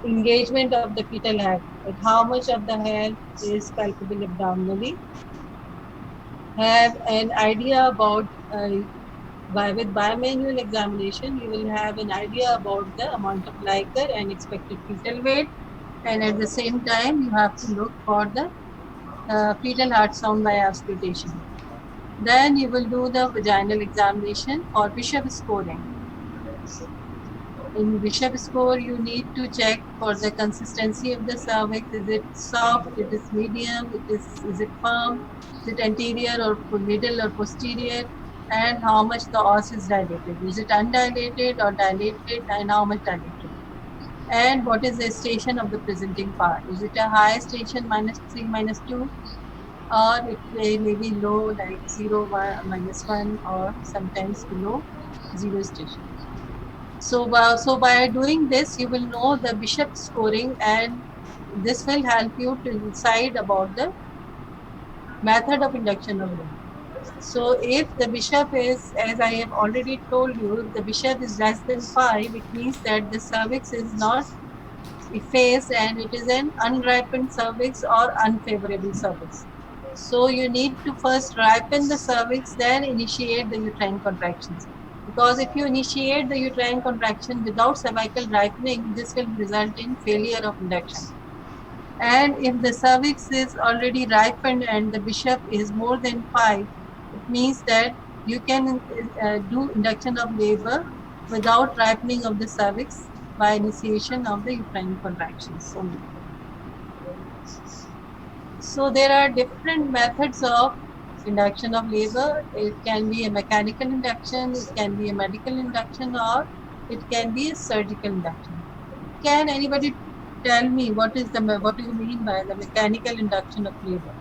engagement of the fetal head. Like how much of the head is palpable abdominally. Have an idea about with bimanual examination, you will have an idea about the amount of liquor and expected fetal weight. And at the same time, you have to look for the fetal heart sound by auscultation. Then you will do the vaginal examination for Bishop scoring. In Bishop score, you need to check for the consistency of the cervix. Is it soft? It is medium? Is it firm? Is it anterior or middle or posterior? And how much the os is dilated? Is it undilated or dilated? And how much dilated? And what is the station of the presenting part? Is it a high station -3, -2? Or it may be low like 0, -1, or sometimes below 0 station. So by doing this, you will know the bishop scoring, and this will help you to decide about the method of induction of labor. So if the bishop is, as I have already told you, if the bishop is less than 5, it means that the cervix is not effaced and it is an unripened cervix or unfavorable cervix. So you need to first ripen the cervix, then initiate the uterine contractions. Because if you initiate the uterine contraction without cervical ripening, this will result in failure of induction. And if the cervix is already ripened and the bishop is more than 5, it means that you can do induction of labor without ripening of the cervix by initiation of the uterine contractions only. So there are different methods of induction of labor. It can be a mechanical induction, it can be a medical induction, or it can be a surgical induction. Can anybody tell me what do you mean by the mechanical induction of labor?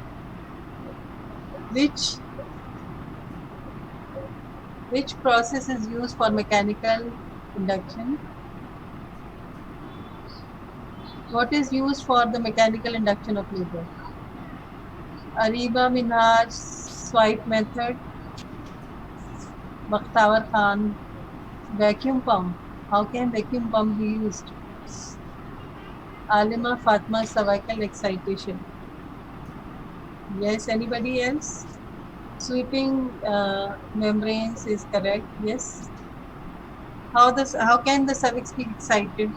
Which process is used for mechanical induction? What is used for the mechanical induction of labor? Ariba Minhaj swipe method, Bakhtavar Khan, vacuum pump. How can vacuum pump be used? Alima Fatma cervical excitation. Yes, anybody else? Sweeping membranes is correct. Yes. How can the cervix be excited?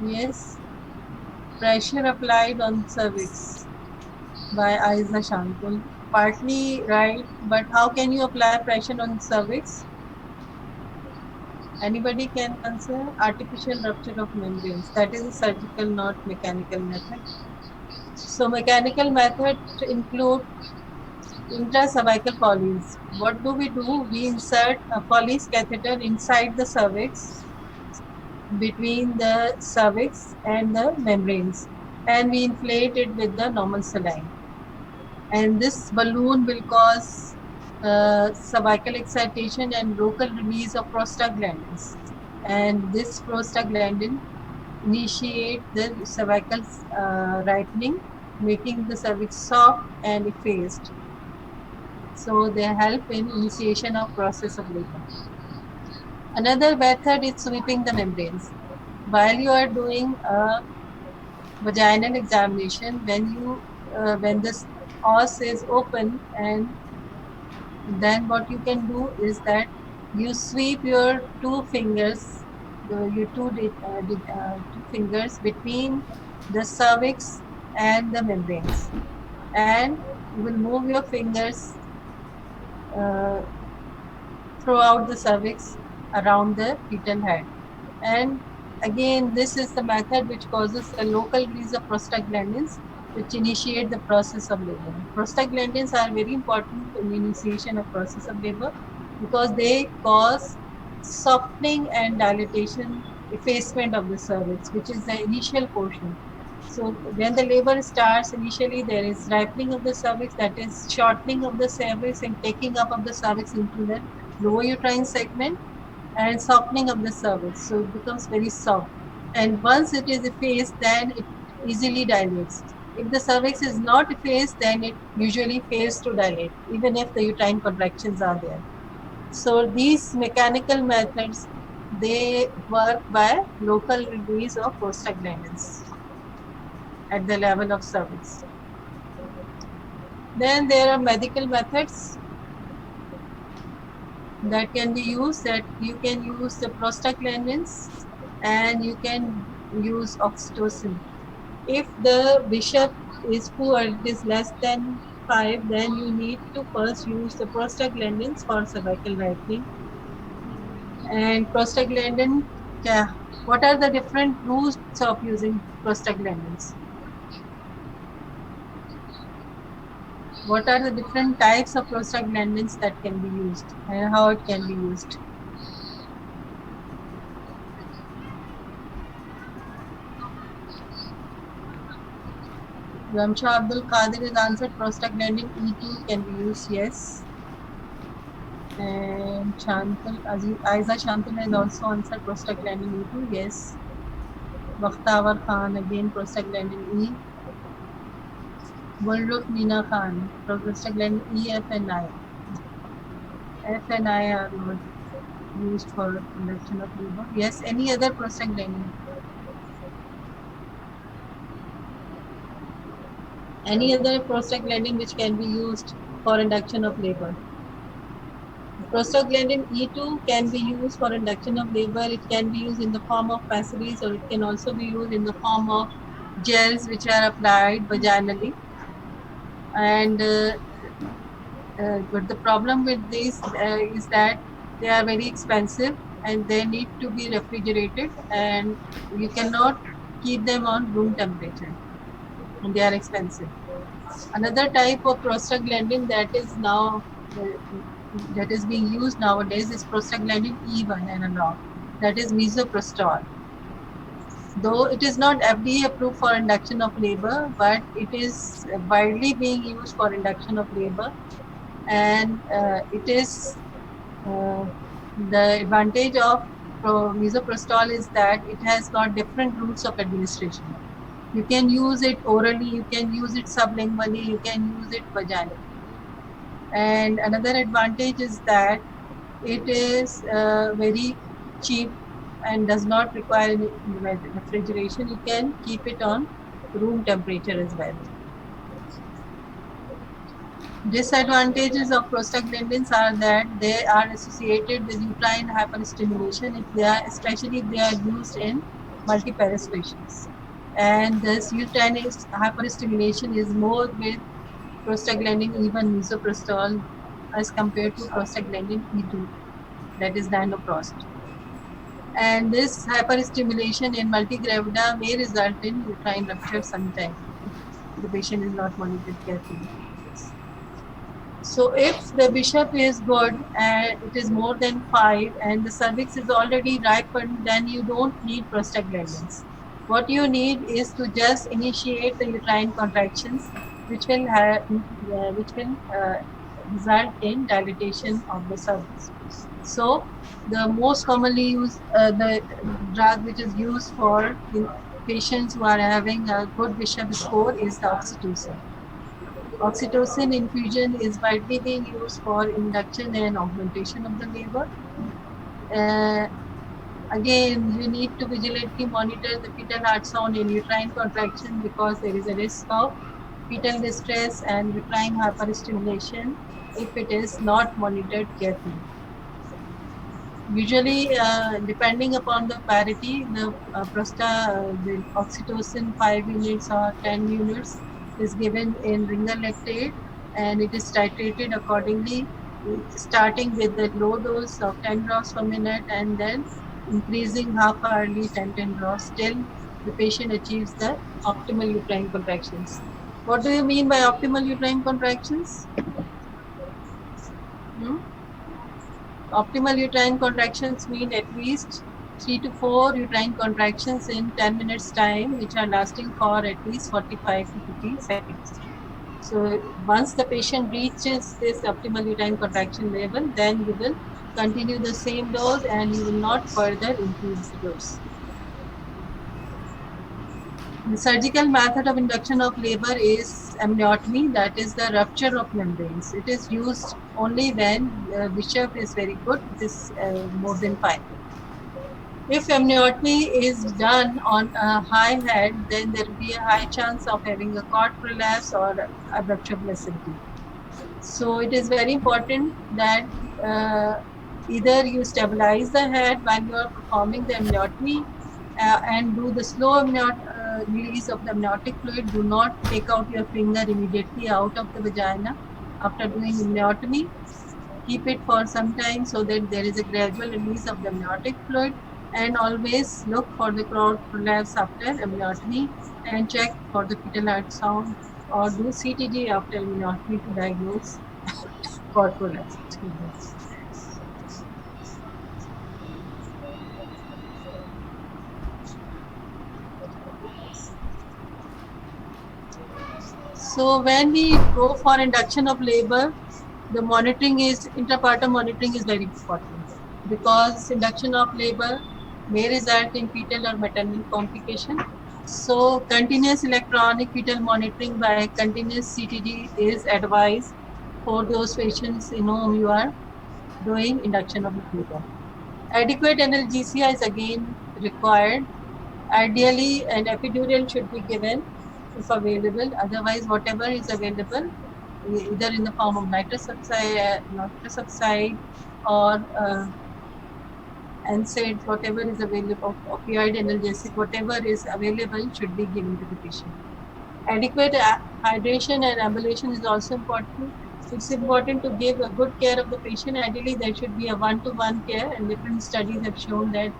Yes. Pressure applied on cervix by Aiza Shankul. Partly right, but how can you apply pressure on cervix? Anybody can answer? Artificial rupture of membranes. That is a surgical, not mechanical method. So mechanical method include intracervical Foley's. What do? We insert a Foley's catheter inside the cervix, between the cervix and the membranes, and we inflate it with the normal saline. And this balloon will cause cervical excitation and local release of prostaglandins. And this prostaglandin initiate the cervical ripening, making the cervix soft and effaced. So they help in initiation of process of labor. Another method is sweeping the membranes. While you are doing a vaginal examination, when this os is open, and then what you can do is that you sweep your two fingers, two fingers between the cervix and the membranes, and you will move your fingers uh, throughout the cervix around the fetal head. And again, this is the method which causes a local release of prostaglandins, which initiate the process of labor. Prostaglandins are very important in initiation of process of labor because they cause softening and dilatation, effacement of the cervix, which is the initial portion. So when the labor starts, initially there is ripening of the cervix, that is shortening of the cervix and taking up of the cervix into the lower uterine segment, and softening of the cervix. So it becomes very soft. And once it is effaced, then it easily dilates. If the cervix is not effaced, then it usually fails to dilate, even if the uterine contractions are there. So these mechanical methods, they work by local release of prostaglandins at the level of cervix. Then there are medical methods that can be used, that you can use the prostaglandins and you can use oxytocin. If the bishop is poor, it is less than 5, then you need to first use the prostaglandins for cervical lightening. And prostaglandin, yeah, what are the different routes of using prostaglandins? What are the different types of prostaglandins that can be used and how it can be used? Ramsha Abdul Qadir has answered prostaglandin E2 can be used, yes. And Chantal, Aiza Chantal has also answered prostaglandin E2, yes. Bakhtawar Khan again prostaglandin E. Gulrukh Meena Khan, prostaglandin E, F and I. F and I are not used for induction of labor. Yes, any other prostaglandin? Any other prostaglandin which can be used for induction of labor? Prostaglandin E2 can be used for induction of labor. It can be used in the form of pastilles, or it can also be used in the form of gels which are applied vaginally. And but the problem with these is that they are very expensive and they need to be refrigerated, and you cannot keep them on room temperature, and they are expensive. Another type of prostaglandin that is now that is being used nowadays is prostaglandin E1 analog, that is misoprostol. Though it is not FDA approved for induction of labor, but it is widely being used for induction of labor, and it is the advantage of misoprostol is that it has got different routes of administration. You can use it orally, you can use it sublingually, you can use it vaginally. And another advantage is that it is very cheap and does not require any refrigeration. You can keep it on room temperature as well. Disadvantages of prostaglandins are that they are associated with uterine hyperstimulation, if they are, especially if they are used in multiparous patients. And this uterine hyperstimulation is more with prostaglandin E1 misoprostol as compared to prostaglandin E2, that is dinoprost. And this hyperstimulation in multigravida may result in uterine rupture sometime if the patient is not monitored carefully. So if the bishop is good and it is more than 5 and the cervix is already ripened, then you don't need prostaglandins. What you need is to just initiate the uterine contractions, which will result in dilatation of the cervix. So the most commonly used the drug which is used for patients who are having a good bishop score is the oxytocin. Oxytocin infusion is widely being used for induction and augmentation of the labor. Again, you need to vigilantly monitor the fetal heart sound in uterine contraction because there is a risk of fetal distress and uterine hyperstimulation if it is not monitored carefully. Usually, depending upon the parity, the oxytocin 5 units or 10 units is given in ringer lactate, and it is titrated accordingly, starting with the low dose of 10 drops per minute and then increasing half hourly 10 drops till the patient achieves the optimal uterine contractions. What do you mean by optimal uterine contractions? Optimal uterine contractions mean at least 3 to 4 uterine contractions in 10 minutes time, which are lasting for at least 45 to 50 seconds. So once the patient reaches this optimal uterine contraction level, then you will continue the same dose and you will not further increase the dose. The surgical method of induction of labor is amniotomy, that is the rupture of membranes. It is used only when the bishop is very good, it is more than 5. If amniotomy is done on a high head, then there will be a high chance of having a cord prolapse or abrupture placental. So it is very important that either you stabilize the head while you are performing the amniotomy and do the slow release of the amniotic fluid. Do not take out your finger immediately out of the vagina after doing amniotomy. Keep it for some time so that there is a gradual release of the amniotic fluid, and always look for the cord prolapse after amniotomy and check for the fetal ultrasound or do CTG after amniotomy to diagnose cord prolapse. So when we go for induction of labor, the monitoring is intrapartum monitoring is very important because induction of labor may result in fetal or maternal complication. So continuous electronic fetal monitoring by continuous CTG is advised for those patients in whom you are doing induction of labor. Adequate analgesia is again required. Ideally, an epidural should be given if available. Otherwise, whatever is available, either in the form of nitrous oxide or NSAIDs, whatever is available, opioid analgesic, whatever is available should be given to the patient. Adequate hydration and ambulation is also important. It's important to give a good care of the patient. Ideally, there should be a one-to-one care, and different studies have shown that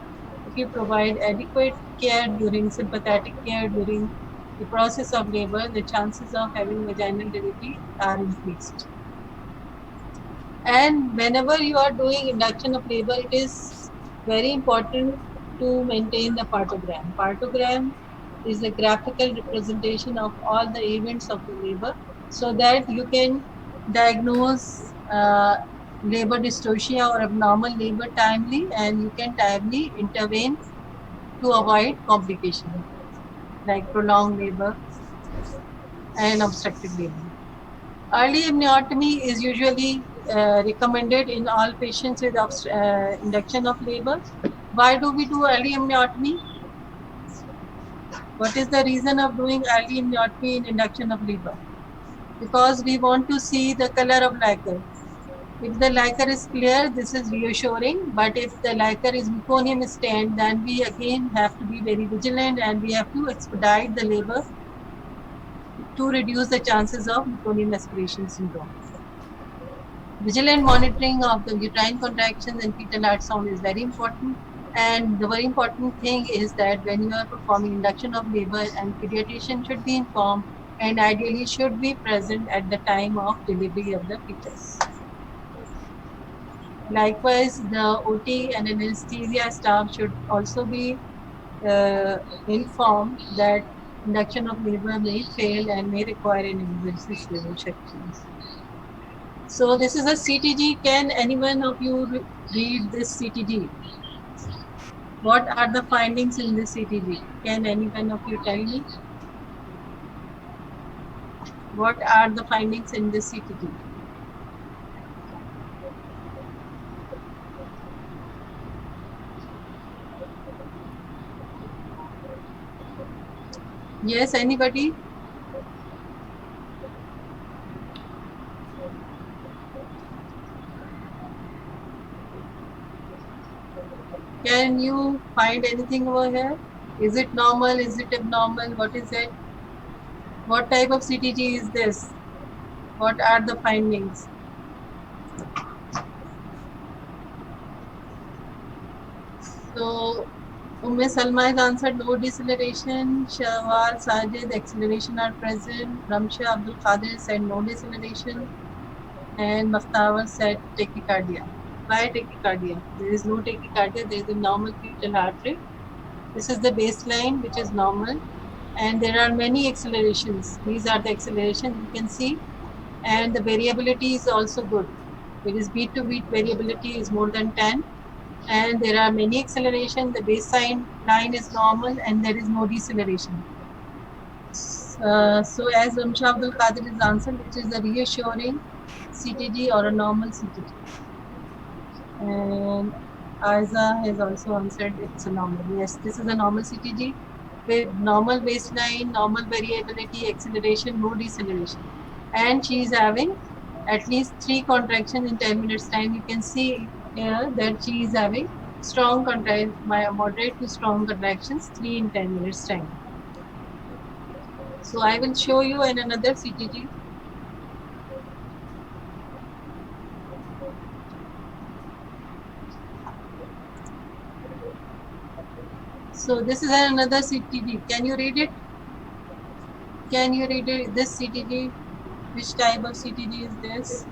if you provide adequate care during sympathetic care during the process of labor, the chances of having vaginal delivery are increased. And whenever you are doing induction of labor, it is very important to maintain the partogram. Partogram is a graphical representation of all the events of the labor so that you can diagnose labor dystocia or abnormal labor timely, and you can timely intervene to avoid complications like prolonged labor and obstructed labor. Early amniotomy is usually recommended in all patients with induction of labor. Why do we do early amniotomy? What is the reason of doing early amniotomy in induction of labor? Because we want to see the color of liquor. If the liquor is clear, this is reassuring. But if the liquor is meconium stained, then we again have to be very vigilant and we have to expedite the labor to reduce the chances of meconium aspiration syndrome. Vigilant monitoring of the uterine contractions and fetal ultrasound is very important. And the very important thing is that when you are performing induction of labor, and pediatrician should be informed and ideally should be present at the time of delivery of the fetus. Likewise, the OT and anesthesia staff should also be informed that induction of labor may fail and may require an emergency cesarean section. So this is a CTG. Can anyone of you read this CTG? What are the findings in this CTG? Can anyone of you tell me? What are the findings in this CTG? Yes, anybody? Can you find anything over here? Is it normal? Is it abnormal? What is it? What type of CTG is this? What are the findings? So, Salma has answered no deceleration. Shawal, Sajid, acceleration are present. Ramsha Abdul Qadir said no deceleration. And Mustafa said tachycardia. Why tachycardia? There is no tachycardia, there is a normal fetal heart rate. This is the baseline, which is normal. And there are many accelerations. These are the accelerations you can see. And the variability is also good. There is beat to beat variability is more than 10. And there are many accelerations. The baseline line is normal and there is no deceleration. So as Ramsha Abdul Qadir is answered, which is a reassuring CTG or a normal CTG. And Aiza has also answered it's a normal. Yes, this is a normal CTG with normal baseline, normal variability, acceleration, no deceleration. And she is having at least 3 contractions in 10 minutes time. You can see here that she is having strong contractions, moderate to strong contractions, 3 in 10 minutes time. So I will show you in another CTG. So this is another CTG. Can you read it? Can you read it? This CTG, which type of CTG is this?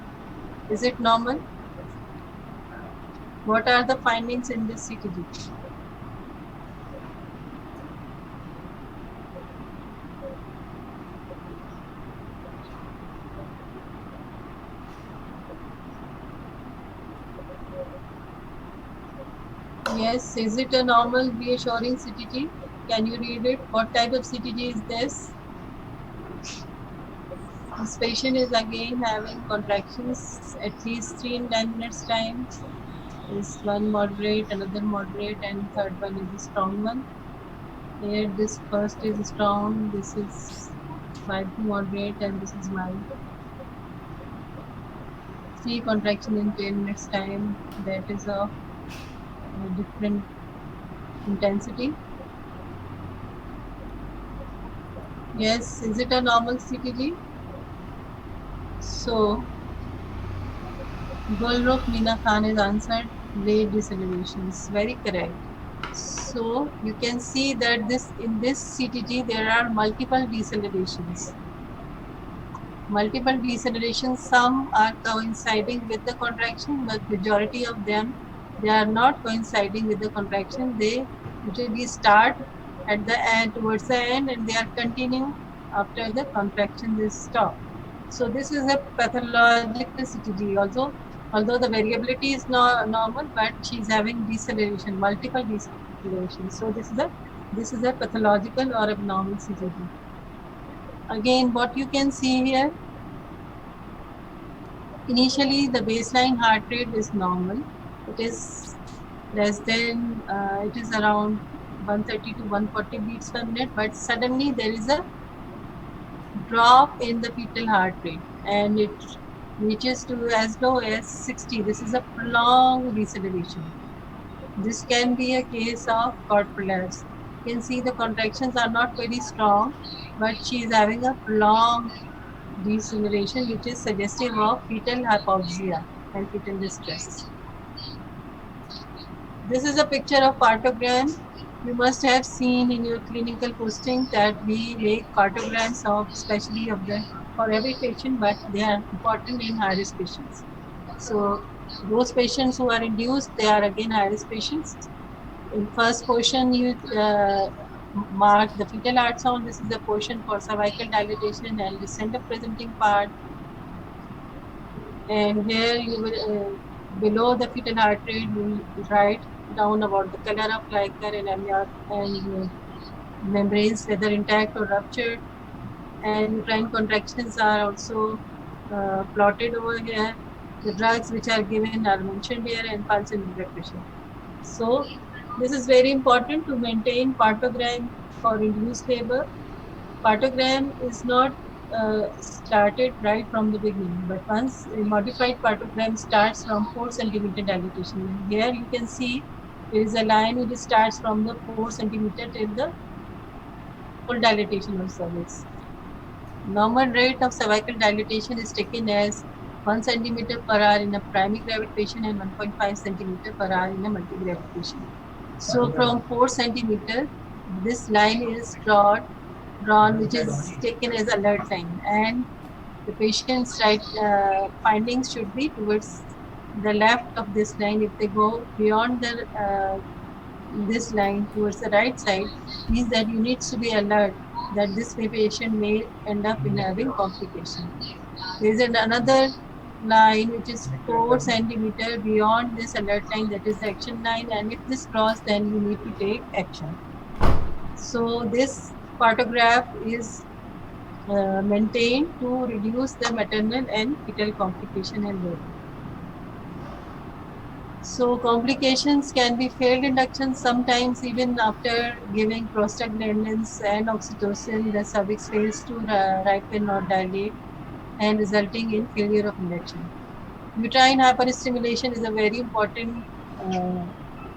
Is it normal? What are the findings in this CTG? Yes, is it a normal reassuring CTG? Can you read it? What type of CTG is this? This patient is again having contractions at least 3 in 10 minutes time. Is one moderate, another moderate, and third one is a strong one. Here this first is strong, this is mildly moderate, and this is mild. 3 contraction in 10 minutes time, that is of different intensity. Yes, is it a normal CTG? So Gulrukh Meena Khan has answered late decelerations. Very correct. So you can see that in this CTG there are multiple decelerations. Multiple decelerations. Some are coinciding with the contraction, but majority of them they are not coinciding with the contraction. They usually start at the end towards the end and they are continue after the contraction is stopped. So this is a pathological CTG. Although the variability is normal, but she's having deceleration, multiple decelerations. So this is a pathological or abnormal CTG. Again, what you can see here, initially the baseline heart rate is normal. It is less than, it is around 130 to 140 beats per minute, but suddenly there is a drop in the fetal heart rate and it reaches to as low as 60. This is a prolonged deceleration. This can be a case of cord prolapse. You can see the contractions are not very strong, but she is having a prolonged deceleration, which is suggestive of fetal hypoxia and fetal distress. This is a picture of cartogram. You must have seen in your clinical posting that we make cartograms of, especially of the for every patient, but they are important in high risk patients. So those patients who are induced, they are again high risk patients. In first portion, you mark the fetal heart sound. This is the portion for cervical dilatation and the center presenting part. And here you will, below the fetal heart rate, you will write down about the color of liquor and amniotic and membranes, whether intact or ruptured. And uterine contractions are also plotted over here. The drugs which are given are mentioned here and pulse and blood pressure. So this is very important to maintain partogram for induced labor. Partogram is not started right from the beginning, but once a modified partogram starts from 4 centimeter dilatation. And here you can see there is a line which starts from the 4 centimeter till the full dilatation of cervix. Normal rate of cervical dilatation is taken as 1 centimeter per hour in a primary gravid patient and 1.5 centimeter per hour in a multigravid patient. So from 4 centimeter, this line is drawn, which is taken as alert line, and the patient's right findings should be towards the left of this line. If they go beyond this line towards the right side, means that you need to be alert that this patient may end up in having complication. There is another line which is 4 centimeter beyond this alert line, that is the action line, and if this cross, then you need to take action. So this photograph is maintained to reduce the maternal and fetal complication and labor. So complications can be failed induction. Sometimes even after giving prostaglandins and oxytocin, the cervix fails to ripen or dilate and resulting in failure of induction. Uterine hyperstimulation is a very important uh,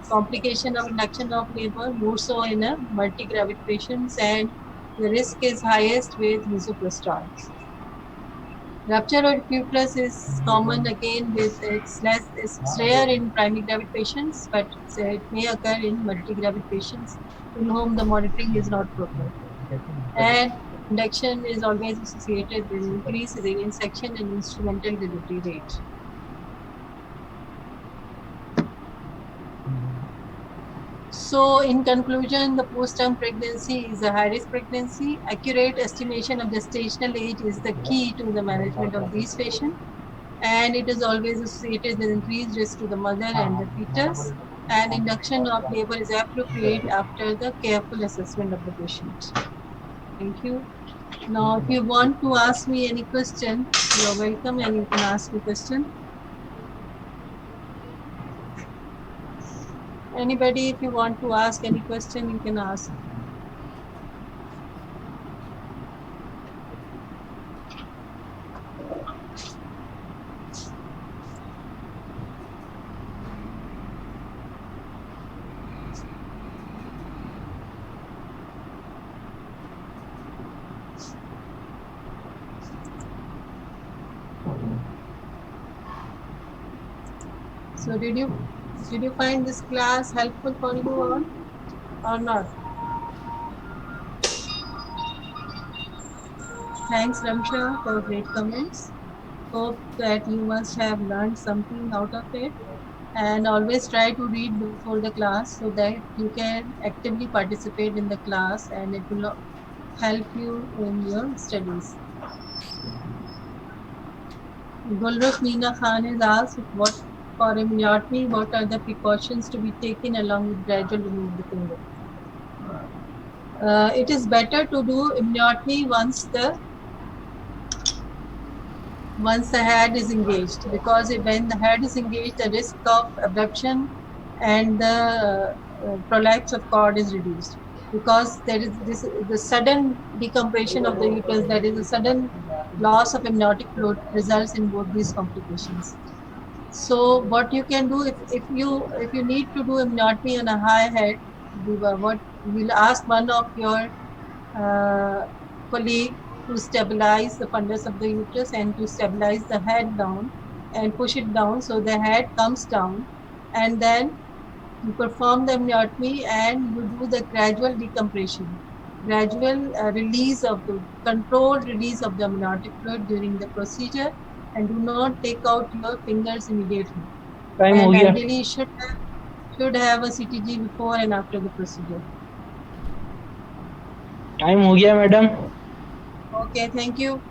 complication of induction of labor, more so in a multigravid patients, and The risk is highest with misoprostol. Rupture of uterus is common again with it's rare in primary gravid patients, but it may occur in multi-gravid patients in whom the monitoring is not proper. And induction is always associated with increase in cesarean section and instrumental delivery rate. So, in conclusion, the postpartum pregnancy is a high-risk pregnancy. Accurate estimation of gestational age is the key to the management of these patients, and it is always associated with increased risk to the mother and the fetus. And induction of labor is appropriate after the careful assessment of the patient. Thank you. Now, if you want to ask me any question, you're welcome, and you can ask me question. Anybody, if you want to ask any question, you can ask. So did you find this class helpful for you all or not? Thanks, Ramsha, for great comments. Hope that you must have learned something out of it, and always try to read before the class so that you can actively participate in the class and it will help you in your studies. Gulrukh Meena Khan has asked what for amniotomy, what are the precautions to be taken along with gradual remove the finger? It is better to do amniotomy once the head is engaged, because when the head is engaged, the risk of abruption and the prolapse of cord is reduced, because there is the sudden decompression of the uterus, that is a sudden loss of amniotic fluid, results in both these complications. So what you can do, if you need to do amniotomy on a high head, what you'll ask one of your colleague to stabilize the fundus of the uterus and to stabilize the head down and push it down so the head comes down, and then you perform the amniotomy and you do the gradual decompression, gradual release of the controlled release of the amniotic fluid during the procedure, and do not take out your fingers immediately. Time हो And गया ideally should have a CTG before and after the procedure. Time हो गया madam Okay, thank you.